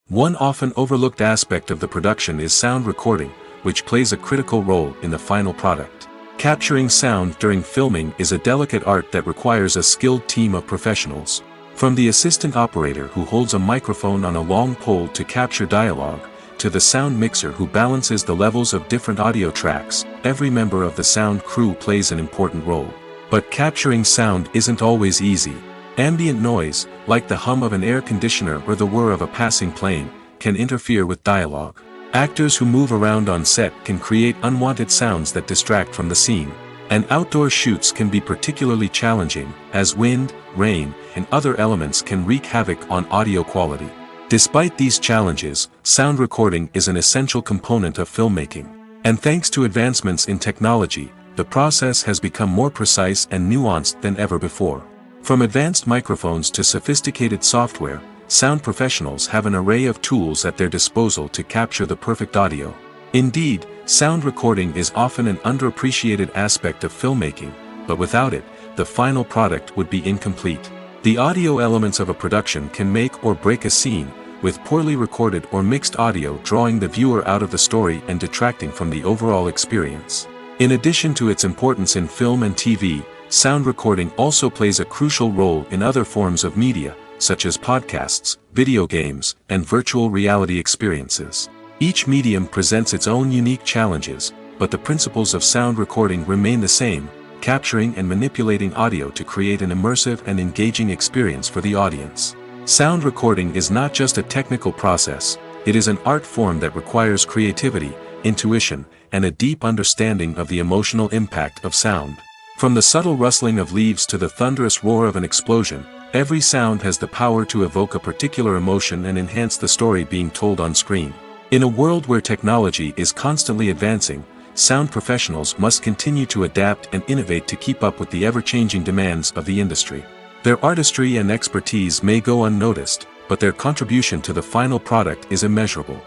One often overlooked aspect of the production is sound recording, which plays a critical role in the final product. Capturing sound during filming is a delicate art that requires a skilled team of professionals. From the assistant operator who holds a microphone on a long pole to capture dialogue, to the sound mixer who balances the levels of different audio tracks, every member of the sound crew plays an important role. But capturing sound isn't always easy. Ambient noise, like the hum of an air conditioner or the whir of a passing plane, can interfere with dialogue. Actors who move around on set can create unwanted sounds that distract from the scene. And outdoor shoots can be particularly challenging, as wind, rain, and other elements can wreak havoc on audio quality. Despite these challenges, sound recording is an essential component of filmmaking. And thanks to advancements in technology, the process has become more precise and nuanced than ever before. From advanced microphones to sophisticated software, sound professionals have an array of tools at their disposal to capture the perfect audio. Indeed, sound recording is often an underappreciated aspect of filmmaking, but without it, the final product would be incomplete. The audio elements of a production can make or break a scene, with poorly recorded or mixed audio drawing the viewer out of the story and detracting from the overall experience. In addition to its importance in film and TV, sound recording also plays a crucial role in other forms of media, such as podcasts, video games, and virtual reality experiences. Each medium presents its own unique challenges, but the principles of sound recording remain the same, capturing and manipulating audio to create an immersive and engaging experience for the audience. Sound recording is not just a technical process, it is an art form that requires creativity, intuition, and a deep understanding of the emotional impact of sound. From the subtle rustling of leaves to the thunderous roar of an explosion, every sound has the power to evoke a particular emotion and enhance the story being told on screen. In a world where technology is constantly advancing, sound professionals must continue to adapt and innovate to keep up with the ever-changing demands of the industry. Their artistry and expertise may go unnoticed, but their contribution to the final product is immeasurable.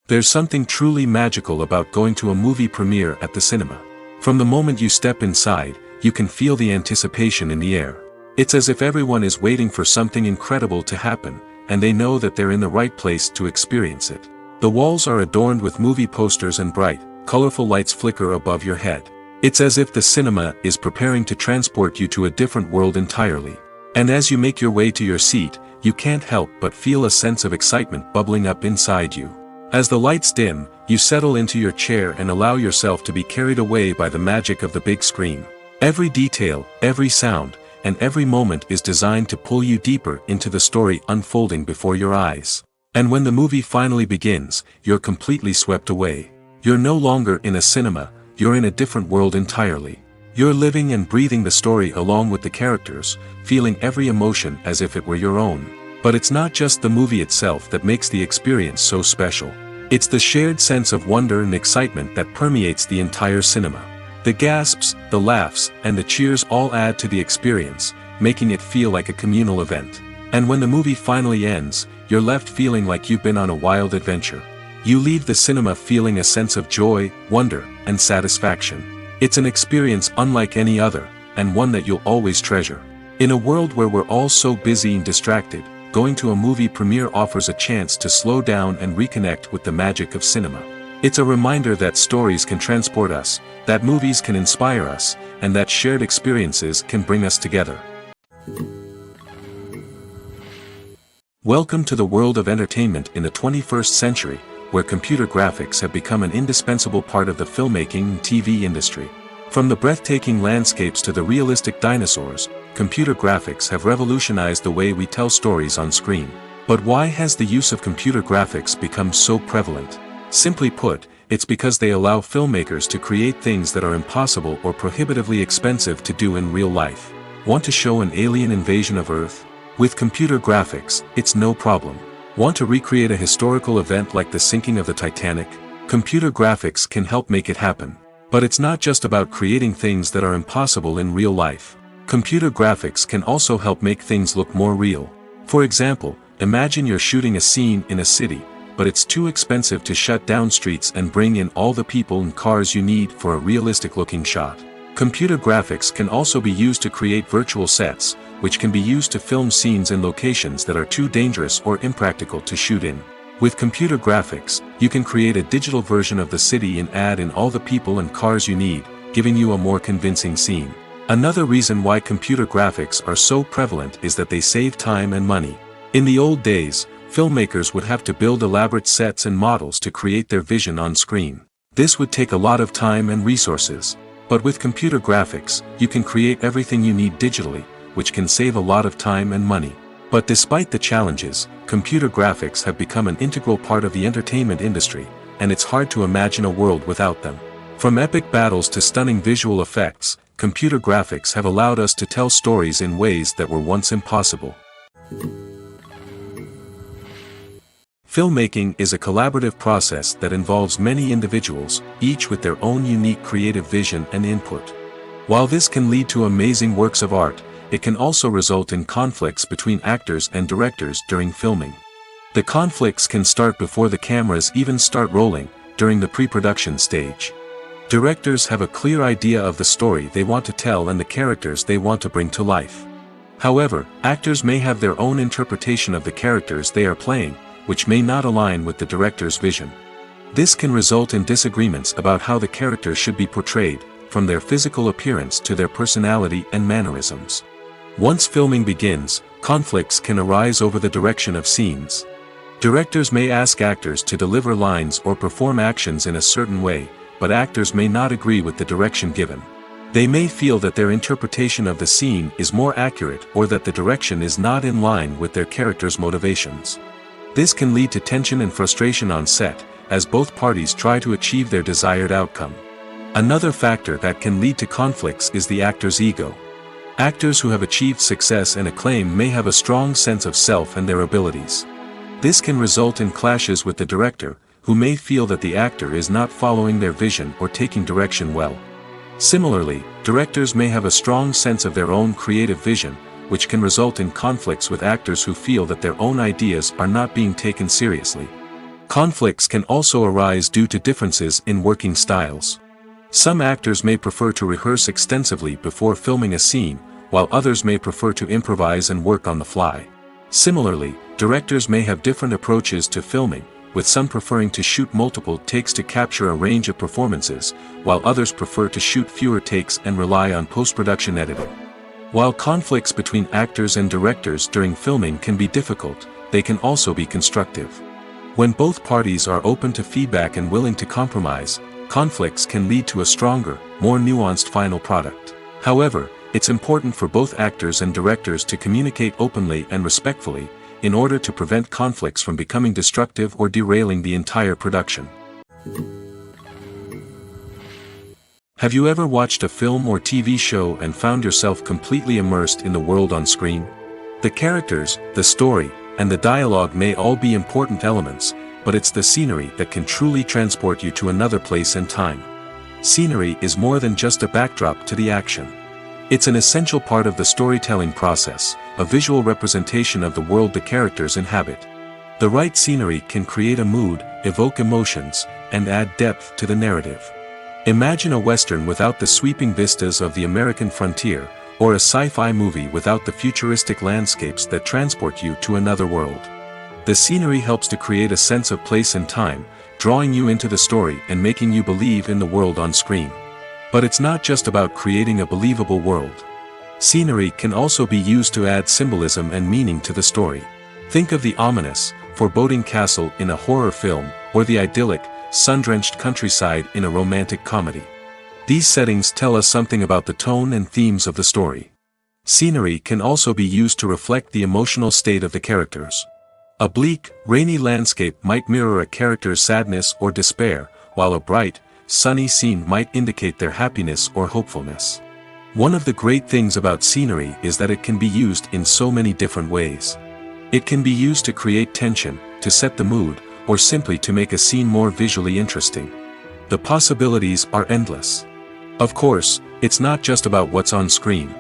There's something truly magical about going to a movie premiere at the cinema. From the moment you step inside, you can feel the anticipation in the air. It's as if everyone is waiting for something incredible to happen, and they know that they're in the right place to experience it. The walls are adorned with movie posters and bright, colorful lights flicker above your head. It's as if the cinema is preparing to transport you to a different world entirely. And as you make your way to your seat, you can't help but feel a sense of excitement bubbling up inside you. As the lights dim, you settle into your chair and allow yourself to be carried away by the magic of the big screen. Every detail, every sound, and every moment is designed to pull you deeper into the story unfolding before your eyes. And when the movie finally begins, you're completely swept away. You're no longer in a cinema, you're in a different world entirely. You're living and breathing the story along with the characters, feeling every emotion as if it were your own. But it's not just the movie itself that makes the experience so special. It's the shared sense of wonder and excitement that permeates the entire cinema. The gasps, the laughs, and the cheers all add to the experience, making it feel like a communal event. And when the movie finally ends, you're left feeling like you've been on a wild adventure. You leave the cinema feeling a sense of joy, wonder, and satisfaction. It's an experience unlike any other, and one that you'll always treasure. In a world where we're all so busy and distracted, going to a movie premiere offers a chance to slow down and reconnect with the magic of cinema. It's a reminder that stories can transport us, that movies can inspire us, and that shared experiences can bring us together. Welcome to the world of entertainment in the 21st century, where computer graphics have become an indispensable part of the filmmaking and TV industry. From the breathtaking landscapes to the realistic dinosaurs, computer graphics have revolutionized the way we tell stories on screen. But why has the use of computer graphics become so prevalent? Simply put, it's because they allow filmmakers to create things that are impossible or prohibitively expensive to do in real life. Want to show an alien invasion of Earth? With computer graphics, it's no problem. Want to recreate a historical event like the sinking of the Titanic? Computer graphics can help make it happen. But it's not just about creating things that are impossible in real life. Computer graphics can also help make things look more real. For example, imagine you're shooting a scene in a city, but it's too expensive to shut down streets and bring in all the people and cars you need for a realistic-looking shot. Computer graphics can also be used to create virtual sets, which can be used to film scenes in locations that are too dangerous or impractical to shoot in. With computer graphics, you can create a digital version of the city and add in all the people and cars you need, giving you a more convincing scene. Another reason why computer graphics are so prevalent is that they save time and money. In the old days, filmmakers would have to build elaborate sets and models to create their vision on screen. This would take a lot of time and resources. But with computer graphics, you can create everything you need digitally, which can save a lot of time and money. But despite the challenges, computer graphics have become an integral part of the entertainment industry, and it's hard to imagine a world without them. From epic battles to stunning visual effects, computer graphics have allowed us to tell stories in ways that were once impossible. Filmmaking is a collaborative process that involves many individuals, each with their own unique creative vision and input. While this can lead to amazing works of art, it can also result in conflicts between actors and directors during filming. The conflicts can start before the cameras even start rolling, during the pre-production stage. Directors have a clear idea of the story they want to tell and the characters they want to bring to life. However, actors may have their own interpretation of the characters they are playing, which may not align with the director's vision. This can result in disagreements about how the characters should be portrayed, from their physical appearance to their personality and mannerisms. Once filming begins, conflicts can arise over the direction of scenes. Directors may ask actors to deliver lines or perform actions in a certain way, but actors may not agree with the direction given. They may feel that their interpretation of the scene is more accurate or that the direction is not in line with their character's motivations. This can lead to tension and frustration on set, as both parties try to achieve their desired outcome. Another factor that can lead to conflicts is the actor's ego. Actors who have achieved success and acclaim may have a strong sense of self and their abilities. This can result in clashes with the director, who may feel that the actor is not following their vision or taking direction well. Similarly, directors may have a strong sense of their own creative vision, which can result in conflicts with actors who feel that their own ideas are not being taken seriously. Conflicts can also arise due to differences in working styles. Some actors may prefer to rehearse extensively before filming a scene, while others may prefer to improvise and work on the fly. Similarly, directors may have different approaches to filming, with some preferring to shoot multiple takes to capture a range of performances, while others prefer to shoot fewer takes and rely on post-production editing. While conflicts between actors and directors during filming can be difficult, they can also be constructive. When both parties are open to feedback and willing to compromise, conflicts can lead to a stronger, more nuanced final product. However, it's important for both actors and directors to communicate openly and respectfully, in order to prevent conflicts from becoming destructive or derailing the entire production. Have you ever watched a film or TV show and found yourself completely immersed in the world on screen? The characters, the story, and the dialogue may all be important elements, but it's the scenery that can truly transport you to another place and time. Scenery is more than just a backdrop to the action. It's an essential part of the storytelling process, a visual representation of the world the characters inhabit. The right scenery can create a mood, evoke emotions, and add depth to the narrative. Imagine a western without the sweeping vistas of the American frontier, or a sci-fi movie without the futuristic landscapes that transport you to another world. The scenery helps to create a sense of place and time, drawing you into the story and making you believe in the world on screen. But it's not just about creating a believable world. Scenery can also be used to add symbolism and meaning to the story. Think of the ominous, foreboding castle in a horror film, or the idyllic, sun-drenched countryside in a romantic comedy. These settings tell us something about the tone and themes of the story. Scenery can also be used to reflect the emotional state of the characters. A bleak, rainy landscape might mirror a character's sadness or despair, while a bright, sunny scene might indicate their happiness or hopefulness. One of the great things about scenery is that it can be used in so many different ways. It can be used to create tension, to set the mood, or simply to make a scene more visually interesting. The possibilities are endless. Of course, it's not just about what's on screen.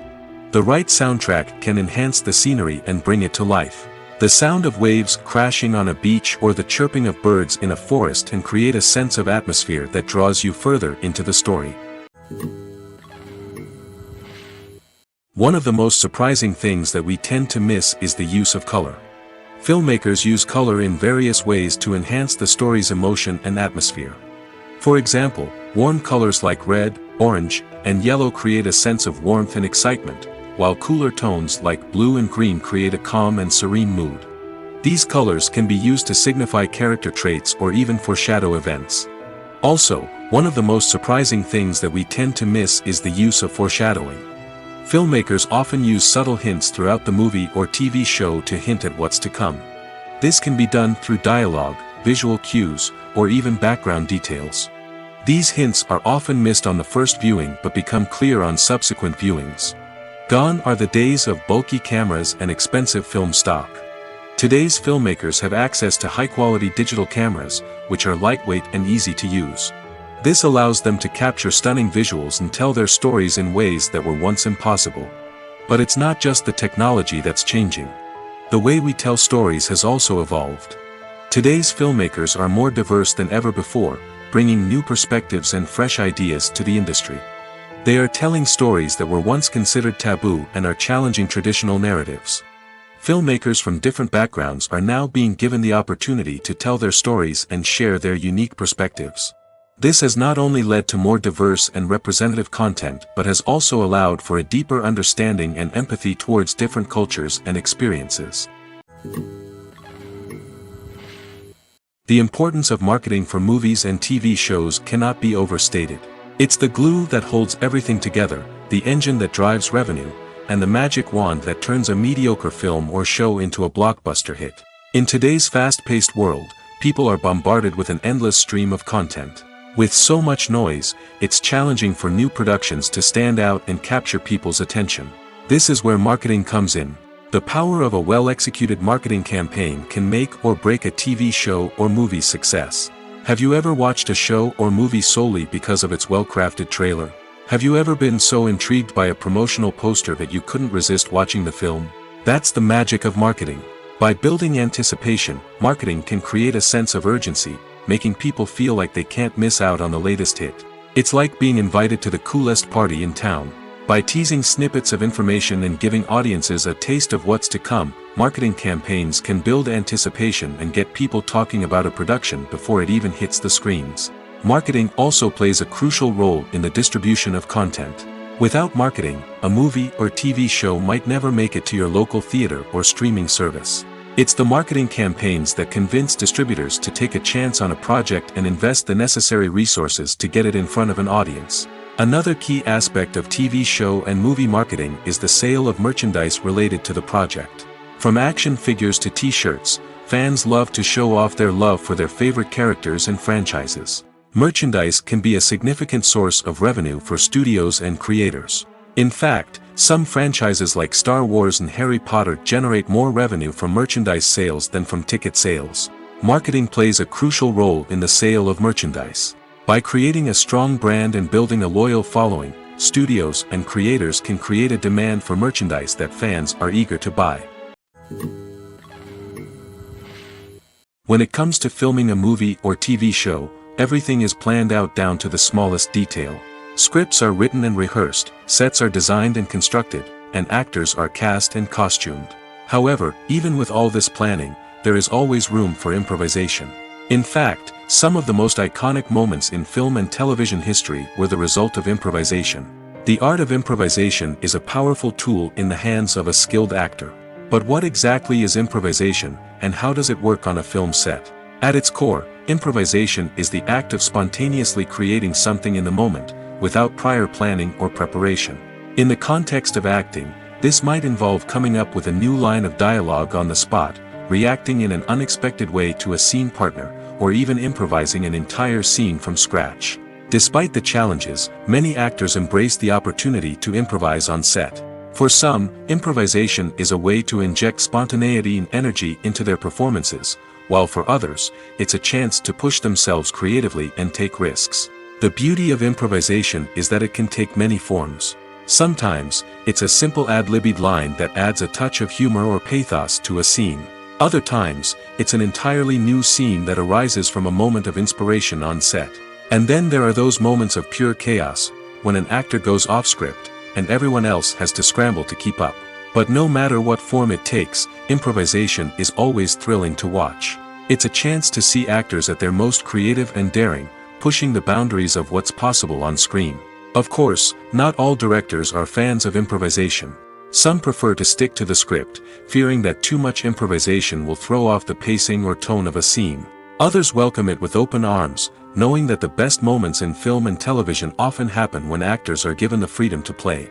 The right soundtrack can enhance the scenery and bring it to life. The sound of waves crashing on a beach or the chirping of birds in a forest can create a sense of atmosphere that draws you further into the story. One of the most surprising things that we tend to miss is the use of color. Filmmakers use color in various ways to enhance the story's emotion and atmosphere. For example, warm colors like red, orange, and yellow create a sense of warmth and excitement, while cooler tones like blue and green create a calm and serene mood. These colors can be used to signify character traits or even foreshadow events. Also, one of the most surprising things that we tend to miss is the use of foreshadowing. Filmmakers often use subtle hints throughout the movie or TV show to hint at what's to come. This can be done through dialogue, visual cues, or even background details. These hints are often missed on the first viewing but become clear on subsequent viewings. Gone are the days of bulky cameras and expensive film stock. Today's filmmakers have access to high-quality digital cameras, which are lightweight and easy to use. This allows them to capture stunning visuals and tell their stories in ways that were once impossible. But it's not just the technology that's changing. The way we tell stories has also evolved. Today's filmmakers are more diverse than ever before, bringing new perspectives and fresh ideas to the industry. They are telling stories that were once considered taboo and are challenging traditional narratives. Filmmakers from different backgrounds are now being given the opportunity to tell their stories and share their unique perspectives. This has not only led to more diverse and representative content but has also allowed for a deeper understanding and empathy towards different cultures and experiences. The importance of marketing for movies and TV shows cannot be overstated. It's the glue that holds everything together, the engine that drives revenue, and the magic wand that turns a mediocre film or show into a blockbuster hit. In today's fast-paced world, people are bombarded with an endless stream of content. With so much noise, it's challenging for new productions to stand out and capture people's attention. This is where marketing comes in. The power of a well-executed marketing campaign can make or break a TV show or movie's success. Have you ever watched a show or movie solely because of its well-crafted trailer? Have you ever been so intrigued by a promotional poster that you couldn't resist watching the film? That's the magic of marketing. By building anticipation, marketing can create a sense of urgency, making people feel like they can't miss out on the latest hit. It's like being invited to the coolest party in town. By teasing snippets of information and giving audiences a taste of what's to come, marketing campaigns can build anticipation and get people talking about a production before it even hits the screens. Marketing also plays a crucial role in the distribution of content. Without marketing, a movie or TV show might never make it to your local theater or streaming service. It's the marketing campaigns that convince distributors to take a chance on a project and invest the necessary resources to get it in front of an audience. Another key aspect of TV show and movie marketing is the sale of merchandise related to the project. From action figures to t-shirts, fans love to show off their love for their favorite characters and franchises. Merchandise can be a significant source of revenue for studios and creators. In fact, some franchises like Star Wars and Harry Potter generate more revenue from merchandise sales than from ticket sales. Marketing plays a crucial role in the sale of merchandise. By creating a strong brand and building a loyal following, studios and creators can create a demand for merchandise that fans are eager to buy. When it comes to filming a movie or TV show, everything is planned out down to the smallest detail. Scripts are written and rehearsed, sets are designed and constructed, and actors are cast and costumed. However, even with all this planning, there is always room for improvisation. In fact, some of the most iconic moments in film and television history were the result of improvisation. The art of improvisation is a powerful tool in the hands of a skilled actor. But what exactly is improvisation, and how does it work on a film set? At its core, improvisation is the act of spontaneously creating something in the moment, without prior planning or preparation. In the context of acting, this might involve coming up with a new line of dialogue on the spot, reacting in an unexpected way to a scene partner, or even improvising an entire scene from scratch. Despite the challenges, many actors embrace the opportunity to improvise on set. For some, improvisation is a way to inject spontaneity and energy into their performances, while for others, it's a chance to push themselves creatively and take risks. The beauty of improvisation is that it can take many forms. Sometimes, it's a simple ad-libbed line that adds a touch of humor or pathos to a scene. Other times, it's an entirely new scene that arises from a moment of inspiration on set. And then there are those moments of pure chaos, when an actor goes off script, and everyone else has to scramble to keep up. But no matter what form it takes, improvisation is always thrilling to watch. It's a chance to see actors at their most creative and daring, pushing the boundaries of what's possible on screen. Of course, not all directors are fans of improvisation. Some prefer to stick to the script, fearing that too much improvisation will throw off the pacing or tone of a scene. Others welcome it with open arms, knowing that the best moments in film and television often happen when actors are given the freedom to play.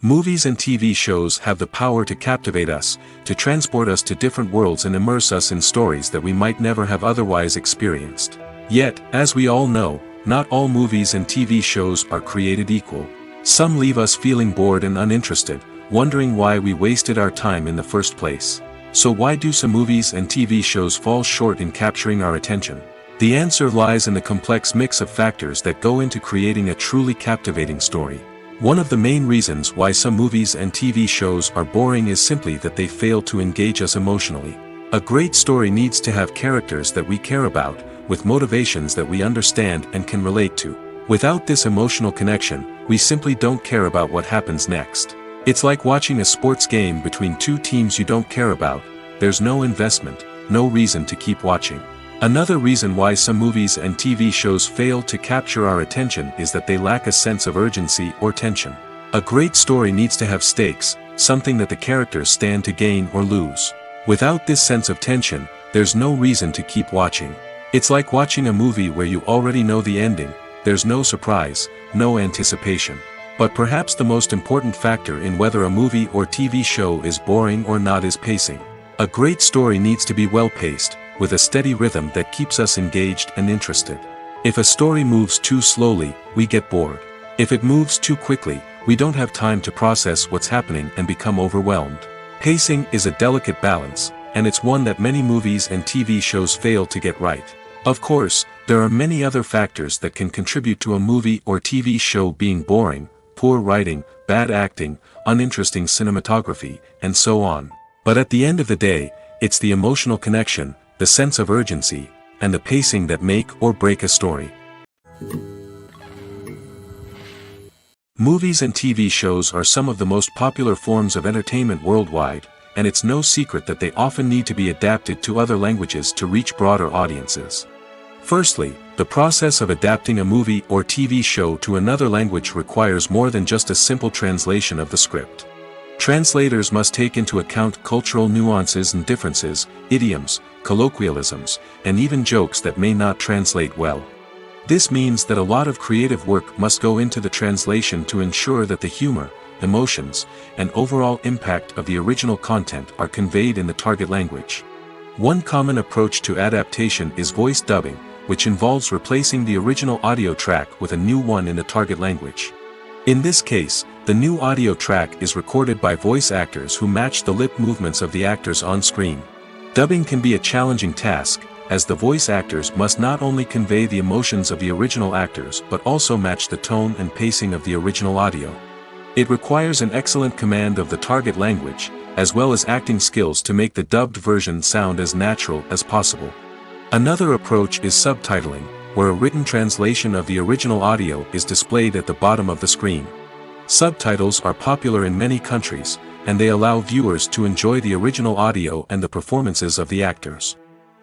Movies and TV shows have the power to captivate us, to transport us to different worlds and immerse us in stories that we might never have otherwise experienced. Yet, as we all know, not all movies and TV shows are created equal. Some leave us feeling bored and uninterested, wondering why we wasted our time in the first place. So why do some movies and TV shows fall short in capturing our attention? The answer lies in the complex mix of factors that go into creating a truly captivating story. One of the main reasons why some movies and TV shows are boring is simply that they fail to engage us emotionally. A great story needs to have characters that we care about, with motivations that we understand and can relate to. Without this emotional connection, we simply don't care about what happens next. It's like watching a sports game between two teams you don't care about. There's no investment, no reason to keep watching. Another reason why some movies and TV shows fail to capture our attention is that they lack a sense of urgency or tension. A great story needs to have stakes, something that the characters stand to gain or lose. Without this sense of tension, there's no reason to keep watching. It's like watching a movie where you already know the ending. There's no surprise, no anticipation. But perhaps the most important factor in whether a movie or TV show is boring or not is pacing. A great story needs to be well-paced, with a steady rhythm that keeps us engaged and interested. If a story moves too slowly, we get bored. If it moves too quickly, we don't have time to process what's happening and become overwhelmed. Pacing is a delicate balance, and it's one that many movies and TV shows fail to get right. Of course, there are many other factors that can contribute to a movie or TV show being boring: poor writing, bad acting, uninteresting cinematography, and so on. But at the end of the day, it's the emotional connection, the sense of urgency, and the pacing that make or break a story. Movies and TV shows are some of the most popular forms of entertainment worldwide, and it's no secret that they often need to be adapted to other languages to reach broader audiences. Firstly, the process of adapting a movie or TV show to another language requires more than just a simple translation of the script. Translators must take into account cultural nuances and differences, idioms, colloquialisms, and even jokes that may not translate well. This means that a lot of creative work must go into the translation to ensure that the humor, emotions, and overall impact of the original content are conveyed in the target language. One common approach to adaptation is voice dubbing, which involves replacing the original audio track with a new one in the target language. In this case, the new audio track is recorded by voice actors who match the lip movements of the actors on screen. Dubbing can be a challenging task, as the voice actors must not only convey the emotions of the original actors but also match the tone and pacing of the original audio. It requires an excellent command of the target language, as well as acting skills to make the dubbed version sound as natural as possible. Another approach is subtitling, where a written translation of the original audio is displayed at the bottom of the screen. Subtitles are popular in many countries, and they allow viewers to enjoy the original audio and the performances of the actors.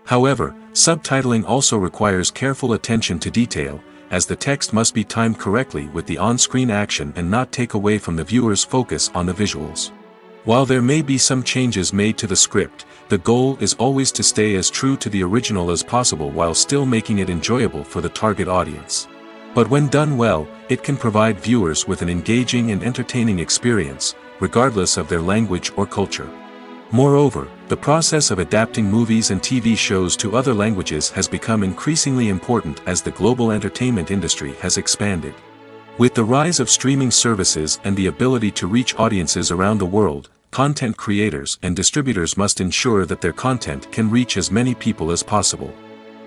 However, subtitling also requires careful attention to detail, as the text must be timed correctly with the on-screen action and not take away from the viewer's focus on the visuals. While there may be some changes made to the script, the goal is always to stay as true to the original as possible while still making it enjoyable for the target audience. But when done well, it can provide viewers with an engaging and entertaining experience, regardless of their language or culture. Moreover, the process of adapting movies and TV shows to other languages has become increasingly important as the global entertainment industry has expanded. With the rise of streaming services and the ability to reach audiences around the world, content creators and distributors must ensure that their content can reach as many people as possible.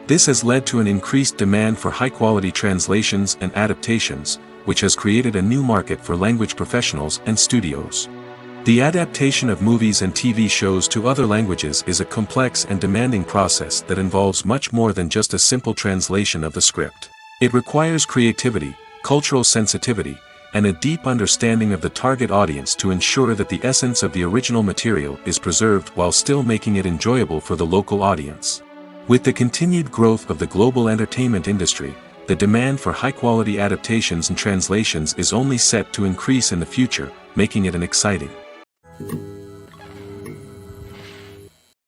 This has led to an increased demand for high-quality translations and adaptations, which has created a new market for language professionals and studios. The adaptation of movies and TV shows to other languages is a complex and demanding process that involves much more than just a simple translation of the script. It requires creativity, cultural sensitivity, and a deep understanding of the target audience to ensure that the essence of the original material is preserved while still making it enjoyable for the local audience. With the continued growth of the global entertainment industry, the demand for high-quality adaptations and translations is only set to increase in the future, making it an exciting.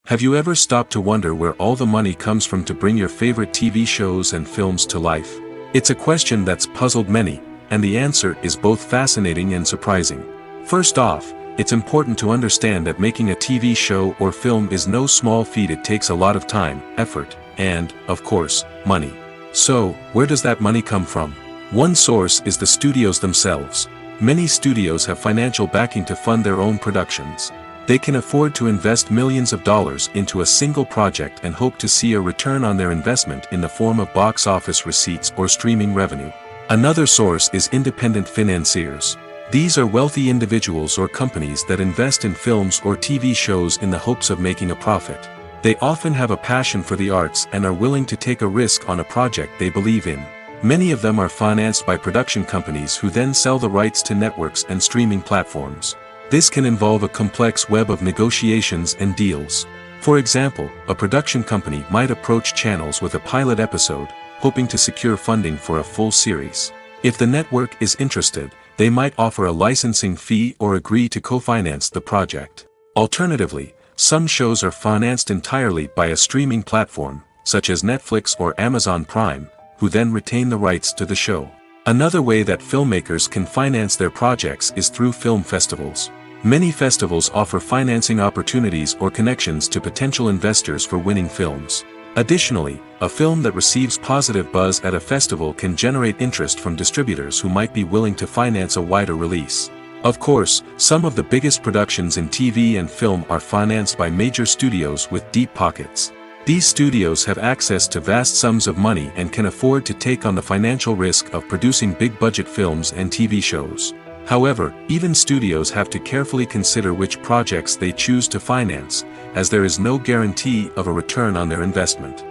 Have you ever stopped to wonder where all the money comes from to bring your favorite TV shows and films to life? It's a question that's puzzled many, and the answer is both fascinating and surprising. First off, it's important to understand that making a TV show or film is no small feat. It takes a lot of time, effort, and, of course, money. So, where does that money come from? One source is the studios themselves. Many studios have financial backing to fund their own productions. They can afford to invest millions of dollars into a single project and hope to see a return on their investment in the form of box office receipts or streaming revenue. Another source is independent financiers. These are wealthy individuals or companies that invest in films or TV shows in the hopes of making a profit. They often have a passion for the arts and are willing to take a risk on a project they believe in. Many of them are financed by production companies who then sell the rights to networks and streaming platforms. This can involve a complex web of negotiations and deals. For example, a production company might approach channels with a pilot episode, hoping to secure funding for a full series. If the network is interested, they might offer a licensing fee or agree to co-finance the project. Alternatively, some shows are financed entirely by a streaming platform, such as Netflix or Amazon Prime, who then retain the rights to the show. Another way that filmmakers can finance their projects is through film festivals. Many festivals offer financing opportunities or connections to potential investors for winning films. Additionally, a film that receives positive buzz at a festival can generate interest from distributors who might be willing to finance a wider release. Of course, some of the biggest productions in TV and film are financed by major studios with deep pockets. These studios have access to vast sums of money and can afford to take on the financial risk of producing big-budget films and TV shows. However, even studios have to carefully consider which projects they choose to finance, as there is no guarantee of a return on their investment.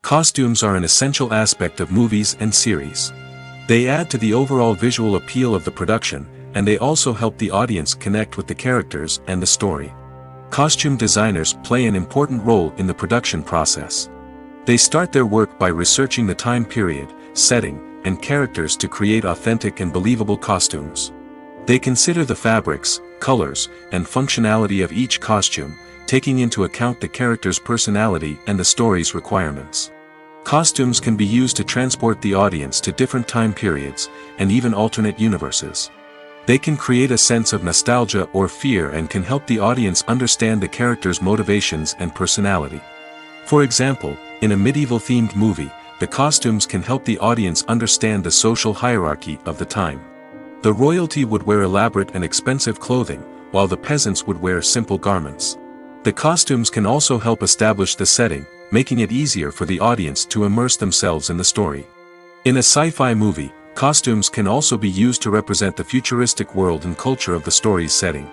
Costumes are an essential aspect of movies and series. They add to the overall visual appeal of the production, and they also help the audience connect with the characters and the story. Costume designers play an important role in the production process. They start their work by researching the time period, setting, and characters to create authentic and believable costumes. They consider the fabrics, colors, and functionality of each costume, taking into account the character's personality and the story's requirements. Costumes can be used to transport the audience to different time periods, and even alternate universes. They can create a sense of nostalgia or fear and can help the audience understand the character's motivations and personality. For example, in a medieval-themed movie, the costumes can help the audience understand the social hierarchy of the time. The royalty would wear elaborate and expensive clothing, while the peasants would wear simple garments. The costumes can also help establish the setting, making it easier for the audience to immerse themselves in the story. In a sci-fi movie, costumes can also be used to represent the futuristic world and culture of the story's setting.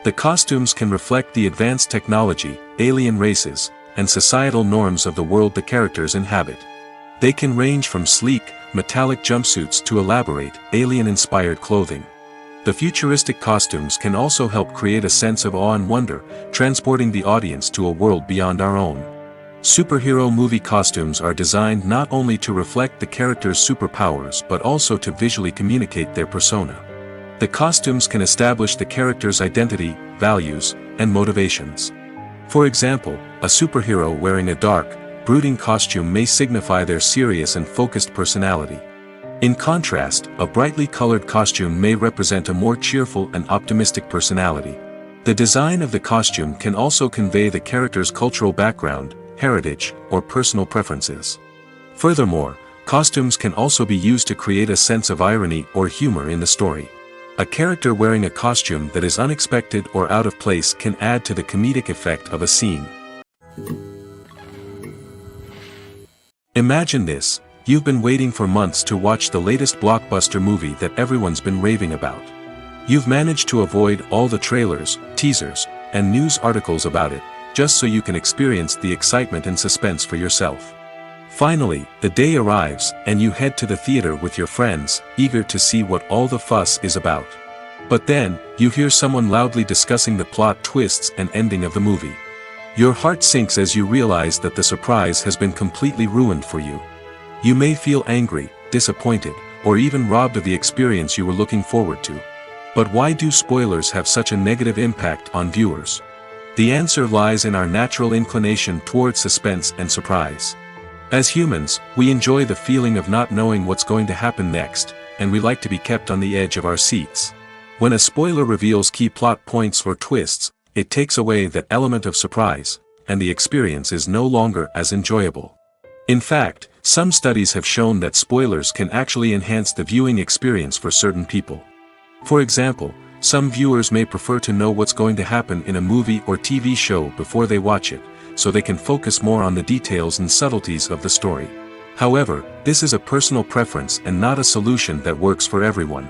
The costumes can reflect the advanced technology, alien races, and societal norms of the world the characters inhabit. They can range from sleek, metallic jumpsuits to elaborate, alien-inspired clothing. The futuristic costumes can also help create a sense of awe and wonder, transporting the audience to a world beyond our own. Superhero movie costumes are designed not only to reflect the character's superpowers but also to visually communicate their persona. The costumes can establish the character's identity, values, and motivations. For example, a superhero wearing a dark, brooding costume may signify their serious and focused personality. In contrast, a brightly colored costume may represent a more cheerful and optimistic personality. The design of the costume can also convey the character's cultural background, heritage, or personal preferences. Furthermore, costumes can also be used to create a sense of irony or humor in the story. A character wearing a costume that is unexpected or out of place can add to the comedic effect of a scene. Imagine this: you've been waiting for months to watch the latest blockbuster movie that everyone's been raving about. You've managed to avoid all the trailers, teasers, and news articles about it, just so you can experience the excitement and suspense for yourself. Finally, the day arrives, and you head to the theater with your friends, eager to see what all the fuss is about. But then, you hear someone loudly discussing the plot twists and ending of the movie. Your heart sinks as you realize that the surprise has been completely ruined for you. You may feel angry, disappointed, or even robbed of the experience you were looking forward to. But why do spoilers have such a negative impact on viewers? The answer lies in our natural inclination towards suspense and surprise. As humans, we enjoy the feeling of not knowing what's going to happen next, and we like to be kept on the edge of our seats. When a spoiler reveals key plot points or twists, it takes away that element of surprise, and the experience is no longer as enjoyable. In fact, some studies have shown that spoilers can actually enhance the viewing experience for certain people. For example, some viewers may prefer to know what's going to happen in a movie or TV show before they watch it, so they can focus more on the details and subtleties of the story. However, this is a personal preference and not a solution that works for everyone.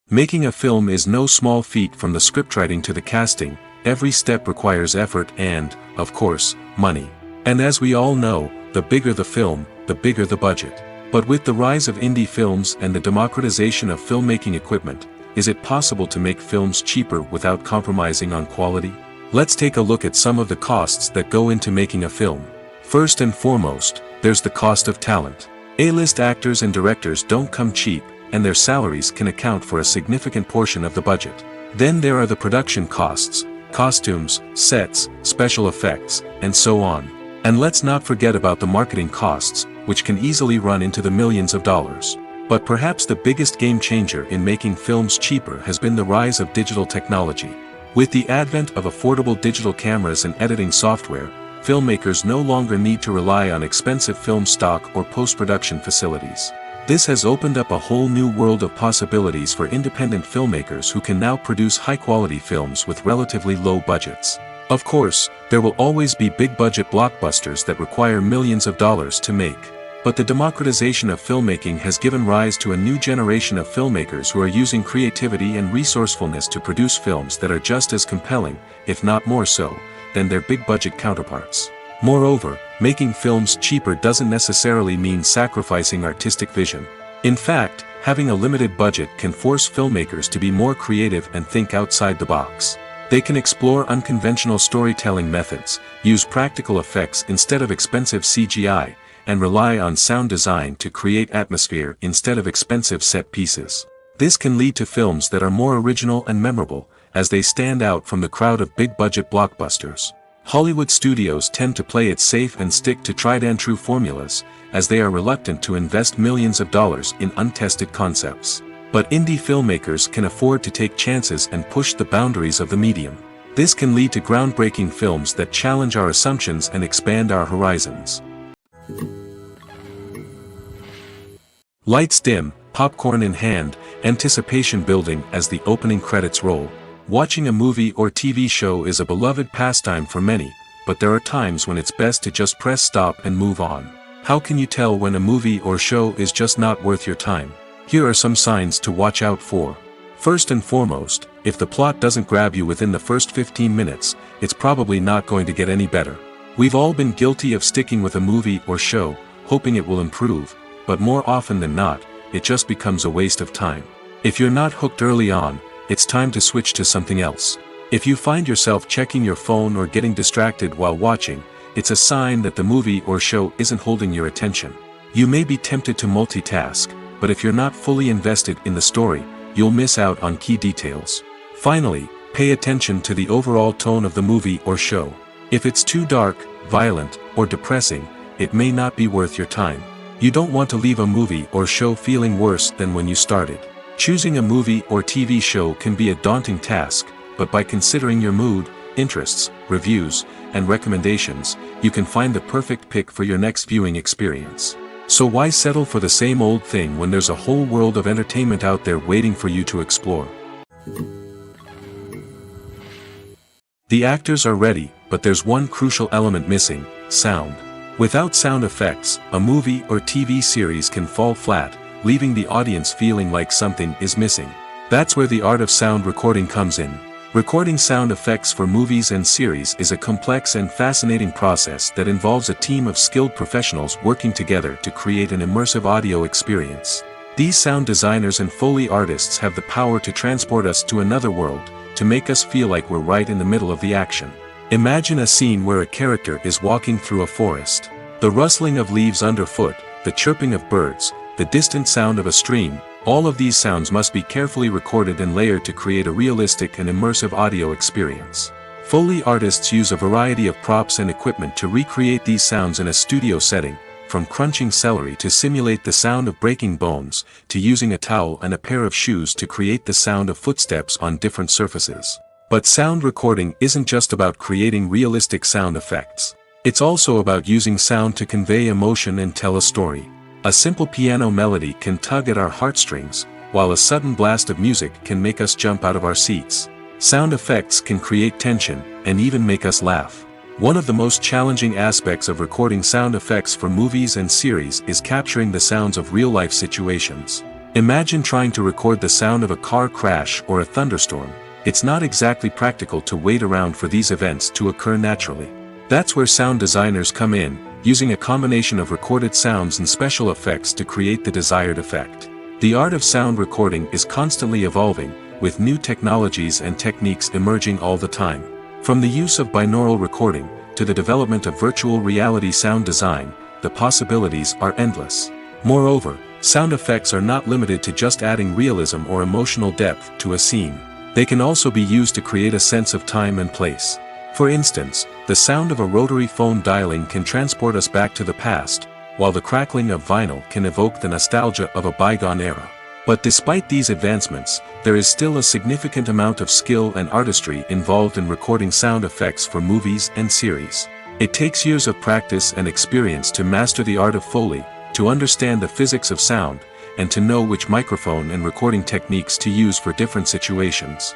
Making a film is no small feat. From the scriptwriting to the casting, every step requires effort and, of course, money. And as we all know, the bigger the film, the bigger the budget. But with the rise of indie films and the democratization of filmmaking equipment, is it possible to make films cheaper without compromising on quality? Let's take a look at some of the costs that go into making a film. First and foremost, there's the cost of talent. A-list actors and directors don't come cheap, and their salaries can account for a significant portion of the budget. Then there are the production costs, costumes, sets, special effects, and so on. And let's not forget about the marketing costs, which can easily run into the millions of dollars. But perhaps the biggest game changer in making films cheaper has been the rise of digital technology. With the advent of affordable digital cameras and editing software, filmmakers no longer need to rely on expensive film stock or post-production facilities. This has opened up a whole new world of possibilities for independent filmmakers who can now produce high-quality films with relatively low budgets. Of course, there will always be big-budget blockbusters that require millions of dollars to make. But the democratization of filmmaking has given rise to a new generation of filmmakers who are using creativity and resourcefulness to produce films that are just as compelling, if not more so, than their big-budget counterparts. Moreover, making films cheaper doesn't necessarily mean sacrificing artistic vision. In fact, having a limited budget can force filmmakers to be more creative and think outside the box. They can explore unconventional storytelling methods, use practical effects instead of expensive CGI, and rely on sound design to create atmosphere instead of expensive set pieces. This can lead to films that are more original and memorable, as they stand out from the crowd of big-budget blockbusters. Hollywood studios tend to play it safe and stick to tried-and-true formulas, as they are reluctant to invest millions of dollars in untested concepts. But indie filmmakers can afford to take chances and push the boundaries of the medium. This can lead to groundbreaking films that challenge our assumptions and expand our horizons. Lights dim, popcorn in hand, anticipation building as the opening credits roll. Watching a movie or TV show is a beloved pastime for many, but there are times when it's best to just press stop and move on. How can you tell when a movie or show is just not worth your time? Here are some signs to watch out for. First and foremost, if the plot doesn't grab you within the first 15 minutes, it's probably not going to get any better. We've all been guilty of sticking with a movie or show, hoping it will improve, but more often than not, it just becomes a waste of time. If you're not hooked early on, it's time to switch to something else. If you find yourself checking your phone or getting distracted while watching, it's a sign that the movie or show isn't holding your attention. You may be tempted to multitask, but if you're not fully invested in the story, you'll miss out on key details. Finally, pay attention to the overall tone of the movie or show. If it's too dark, violent, or depressing, it may not be worth your time. You don't want to leave a movie or show feeling worse than when you started. Choosing a movie or TV show can be a daunting task, but by considering your mood, interests, reviews, and recommendations, you can find the perfect pick for your next viewing experience. So why settle for the same old thing when there's a whole world of entertainment out there waiting for you to explore? The actors are ready, but there's one crucial element missing: sound. Without sound effects, a movie or TV series can fall flat, leaving the audience feeling like something is missing. That's where the art of sound recording comes in. Recording sound effects for movies and series is a complex and fascinating process that involves a team of skilled professionals working together to create an immersive audio experience. These sound designers and Foley artists have the power to transport us to another world, to make us feel like we're right in the middle of the action. Imagine a scene where a character is walking through a forest. The rustling of leaves underfoot, the chirping of birds, the distant sound of a stream, all of these sounds must be carefully recorded and layered to create a realistic and immersive audio experience. Foley artists use a variety of props and equipment to recreate these sounds in a studio setting, from crunching celery to simulate the sound of breaking bones, to using a towel and a pair of shoes to create the sound of footsteps on different surfaces. But sound recording isn't just about creating realistic sound effects. It's also about using sound to convey emotion and tell a story. A simple piano melody can tug at our heartstrings, while a sudden blast of music can make us jump out of our seats. Sound effects can create tension, and even make us laugh. One of the most challenging aspects of recording sound effects for movies and series is capturing the sounds of real-life situations. Imagine trying to record the sound of a car crash or a thunderstorm. It's not exactly practical to wait around for these events to occur naturally. That's where sound designers come in, using a combination of recorded sounds and special effects to create the desired effect. The art of sound recording is constantly evolving, with new technologies and techniques emerging all the time. From the use of binaural recording, to the development of virtual reality sound design, the possibilities are endless. Moreover, sound effects are not limited to just adding realism or emotional depth to a scene. They can also be used to create a sense of time and place. For instance, the sound of a rotary phone dialing can transport us back to the past, while the crackling of vinyl can evoke the nostalgia of a bygone era. But despite these advancements, there is still a significant amount of skill and artistry involved in recording sound effects for movies and series. It takes years of practice and experience to master the art of Foley, to understand the physics of sound, and to know which microphone and recording techniques to use for different situations.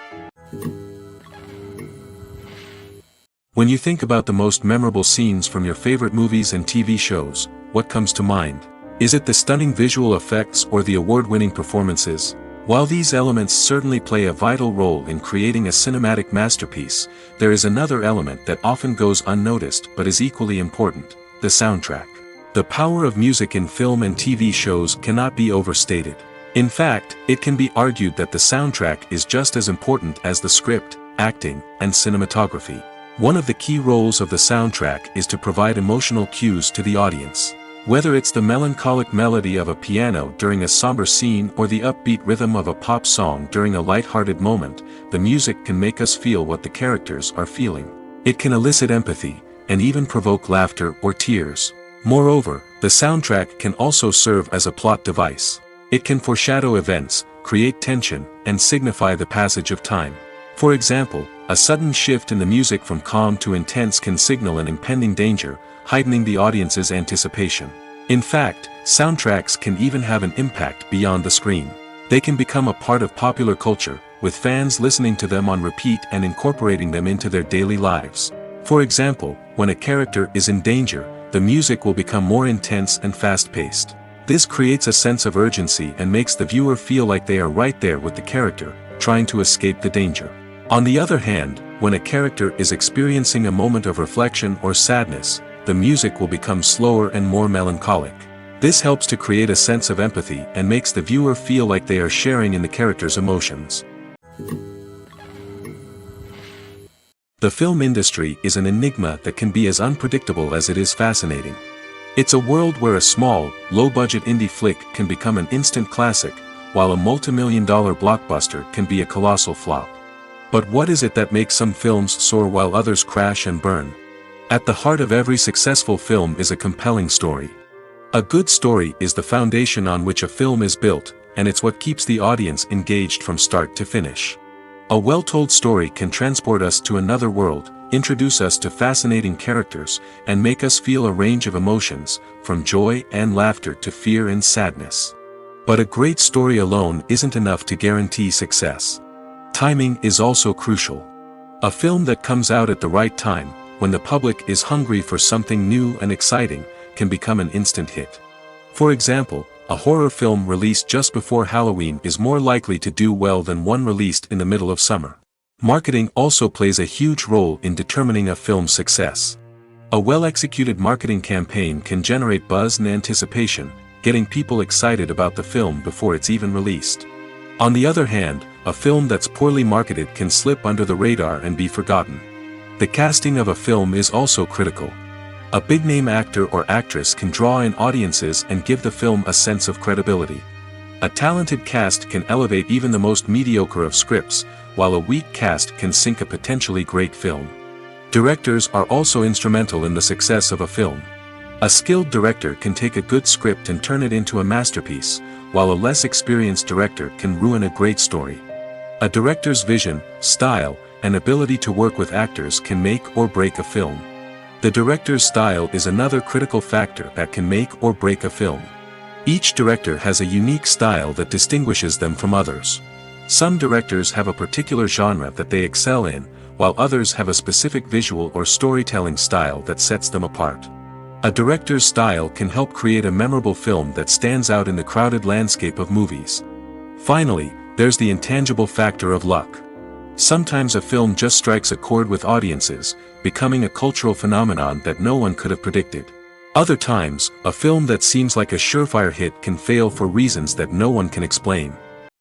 When you think about the most memorable scenes from your favorite movies and TV shows, what comes to mind? Is it the stunning visual effects or the award-winning performances? While these elements certainly play a vital role in creating a cinematic masterpiece, there is another element that often goes unnoticed but is equally important: the soundtrack. The power of music in film and TV shows cannot be overstated. In fact, it can be argued that the soundtrack is just as important as the script, acting, and cinematography. One of the key roles of the soundtrack is to provide emotional cues to the audience. Whether it's the melancholic melody of a piano during a somber scene or the upbeat rhythm of a pop song during a light-hearted moment, the music can make us feel what the characters are feeling. It can elicit empathy, and even provoke laughter or tears. Moreover, the soundtrack can also serve as a plot device. It can foreshadow events, create tension, and signify the passage of time. For example, a sudden shift in the music from calm to intense can signal an impending danger, heightening the audience's anticipation. In fact, soundtracks can even have an impact beyond the screen. They can become a part of popular culture, with fans listening to them on repeat and incorporating them into their daily lives. For example, when a character is in danger, the music will become more intense and fast-paced. This creates a sense of urgency and makes the viewer feel like they are right there with the character, trying to escape the danger. On the other hand, when a character is experiencing a moment of reflection or sadness, the music will become slower and more melancholic. This helps to create a sense of empathy and makes the viewer feel like they are sharing in the character's emotions. The film industry is an enigma that can be as unpredictable as it is fascinating. It's a world where a small, low-budget indie flick can become an instant classic, while a multi-million-dollar blockbuster can be a colossal flop. But what is it that makes some films soar while others crash and burn? At the heart of every successful film is a compelling story. A good story is the foundation on which a film is built, and it's what keeps the audience engaged from start to finish. A well-told story can transport us to another world, introduce us to fascinating characters, and make us feel a range of emotions, from joy and laughter to fear and sadness. But a great story alone isn't enough to guarantee success. Timing is also crucial. A film that comes out at the right time, when the public is hungry for something new and exciting, can become an instant hit. For example, a horror film released just before Halloween is more likely to do well than one released in the middle of summer. Marketing also plays a huge role in determining a film's success. A well-executed marketing campaign can generate buzz and anticipation, getting people excited about the film before it's even released. On the other hand, a film that's poorly marketed can slip under the radar and be forgotten. The casting of a film is also critical. A big-name actor or actress can draw in audiences and give the film a sense of credibility. A talented cast can elevate even the most mediocre of scripts, while a weak cast can sink a potentially great film. Directors are also instrumental in the success of a film. A skilled director can take a good script and turn it into a masterpiece, while a less experienced director can ruin a great story. A director's vision, style, and ability to work with actors can make or break a film. The director's style is another critical factor that can make or break a film. Each director has a unique style that distinguishes them from others. Some directors have a particular genre that they excel in, while others have a specific visual or storytelling style that sets them apart. A director's style can help create a memorable film that stands out in the crowded landscape of movies. Finally, there's the intangible factor of luck. Sometimes a film just strikes a chord with audiences, becoming a cultural phenomenon that no one could have predicted. Other times, a film that seems like a surefire hit can fail for reasons that no one can explain.